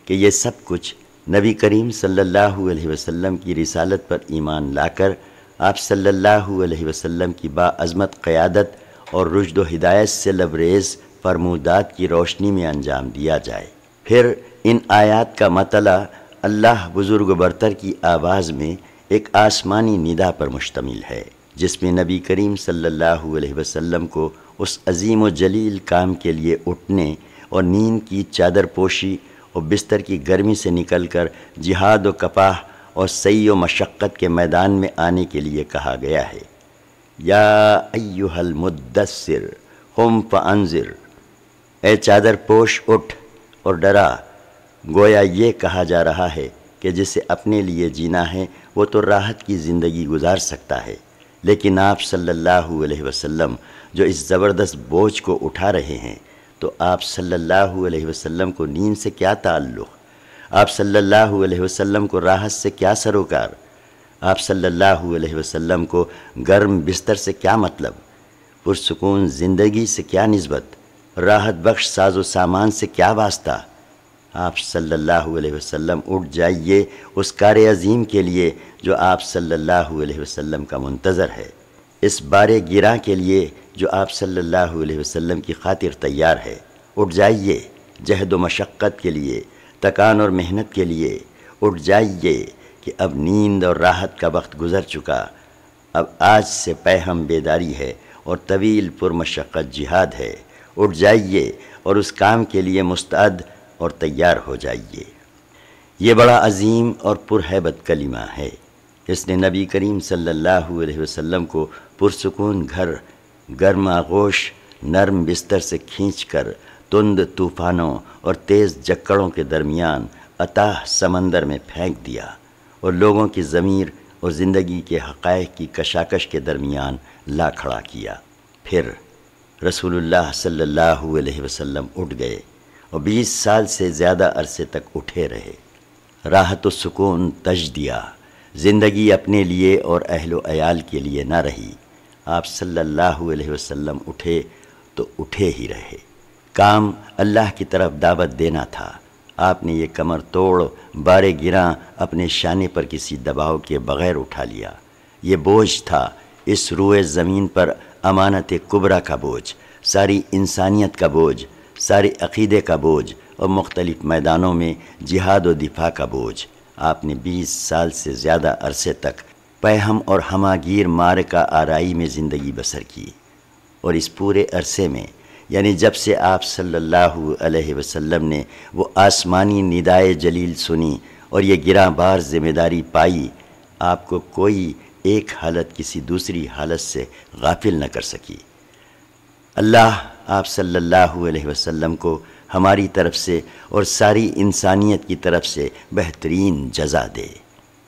کہ یہ سب کچھ نبی کریم صلی اللہ علیہ وسلم کی رسالت پر ایمان لا کر آپ صلی اللہ علیہ وسلم کی باعظمت قیادت اور رشد و ہدایت سے لبریز فرمودات کی روشنی میں انجام دیا جائے۔ پھر ان آیات کا مطلع اللہ بزرگ و برتر کی آواز میں ایک آسمانی ندا پر مشتمل ہے، جس میں نبی کریم صلی اللہ علیہ وسلم کو اس عظیم و جلیل کام کے لیے اٹھنے اور نیند کی چادر پوشی اور بستر کی گرمی سے نکل کر جہاد و کفاح اور سعی و مشقت کے میدان میں آنے کے لیے کہا گیا ہے۔ یا ایھا المدثر قم فانذر، اے چادر پوش اٹھ اور ڈرا۔ گویا یہ کہا جا رہا ہے کہ جسے اپنے لیے جینا ہے وہ تو راحت کی زندگی گزار سکتا ہے، لیکن آپ صلی اللہ علیہ وسلم جو اس زبردست بوجھ کو اٹھا رہے ہیں، تو آپ صلی اللہ علیہ وسلم کو نیند سے کیا تعلق؟ آپ صلی اللہ علیہ وسلم کو راحت سے کیا سروکار؟ آپ صلی اللہ علیہ وسلم کو گرم بستر سے کیا مطلب؟ پرسکون زندگی سے کیا نسبت؟ راحت بخش ساز و سامان سے کیا واسطہ؟ آپ صلی اللہ علیہ وسلم اٹھ جائیے اس کار عظیم کے لیے جو آپ صلی اللہ علیہ وسلم کا منتظر ہے، اس بار گراں کے لیے جو آپ صلی اللہ علیہ وسلم کی خاطر تیار ہے۔ اٹھ جائیے جہد و مشقت کے لیے، تکان اور محنت کے لیے۔ اٹھ جائیے کہ اب نیند اور راحت کا وقت گزر چکا، اب آج سے پیہم بیداری ہے اور طویل پرمشقت جہاد ہے۔ اٹھ جائیے اور اس کام کے لیے مستعد اور تیار ہو جائیے۔ یہ بڑا عظیم اور پرہیبت کلمہ ہے۔ اس نے نبی کریم صلی اللہ علیہ وسلم کو پرسکون گھر، گرم آغوش، نرم بستر سے کھینچ کر تند طوفانوں اور تیز جکڑوں کے درمیان اتاہ سمندر میں پھینک دیا اور لوگوں کی ضمیر اور زندگی کے حقائق کی کشاکش کے درمیان لا کھڑا کیا۔ پھر رسول اللہ صلی اللہ علیہ وسلم اٹھ گئے اور 20 سال سے زیادہ عرصے تک اٹھے رہے۔ راحت و سکون تج دیا، زندگی اپنے لیے اور اہل و عیال کے لیے نہ رہی۔ آپ صلی اللہ علیہ وسلم اٹھے تو اٹھے ہی رہے۔ کام اللہ کی طرف دعوت دینا تھا۔ آپ نے یہ کمر توڑ بار گراں اپنے شانے پر کسی دباؤ کے بغیر اٹھا لیا۔ یہ بوجھ تھا، اس روئے زمین پر امانت کبریٰ کا بوجھ، ساری انسانیت کا بوجھ، سارے عقیدے کا بوجھ اور مختلف میدانوں میں جہاد و دفاع کا بوجھ۔ آپ نے 20 سال سے زیادہ عرصے تک پیہم اور ہماگیر معرکہ آرائی میں زندگی بسر کی، اور اس پورے عرصے میں یعنی جب سے آپ صلی اللہ علیہ وسلم نے وہ آسمانی ندائے جلیل سنی اور یہ گراں بار ذمہ داری پائی، آپ کو کوئی ایک حالت کسی دوسری حالت سے غافل نہ کر سکی۔ اللہ آپ صلی اللہ علیہ وسلم کو ہماری طرف سے اور ساری انسانیت کی طرف سے بہترین جزا دے۔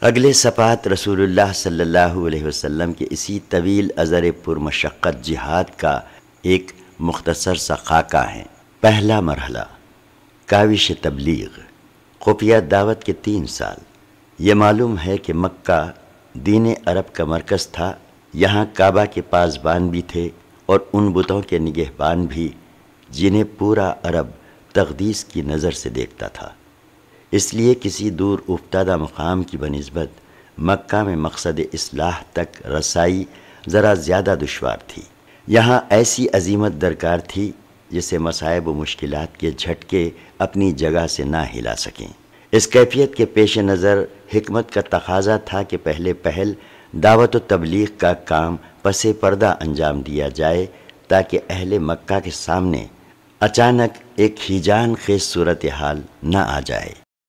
اگلے صفحات رسول اللہ صلی اللہ علیہ وسلم کے اسی طویل ازر پرمشقت جہاد کا ایک مختصر سا خاکہ ہیں۔ پہلا مرحلہ، کاوش تبلیغ، خفیہ دعوت کے 3 سال۔ یہ معلوم ہے کہ مکہ دین عرب کا مرکز تھا، یہاں کعبہ کے پاسبان بھی تھے اور ان بتوں کے نگہبان بھی جنہیں پورا عرب تقدیس کی نظر سے دیکھتا تھا۔ اس لیے کسی دور افتادہ مقام کی بنسبت مکہ میں مقصد اصلاح تک رسائی ذرا زیادہ دشوار تھی۔ یہاں ایسی عظیمت درکار تھی جسے مصائب و مشکلات کے جھٹکے اپنی جگہ سے نہ ہلا سکیں۔ اس کیفیت کے پیش نظر حکمت کا تقاضا تھا کہ پہل دعوت و تبلیغ کا کام پس پردہ انجام دیا جائے تاکہ اہل مکہ کے سامنے اچانک ایک ہیجان خیز صورتحال نہ آ جائے۔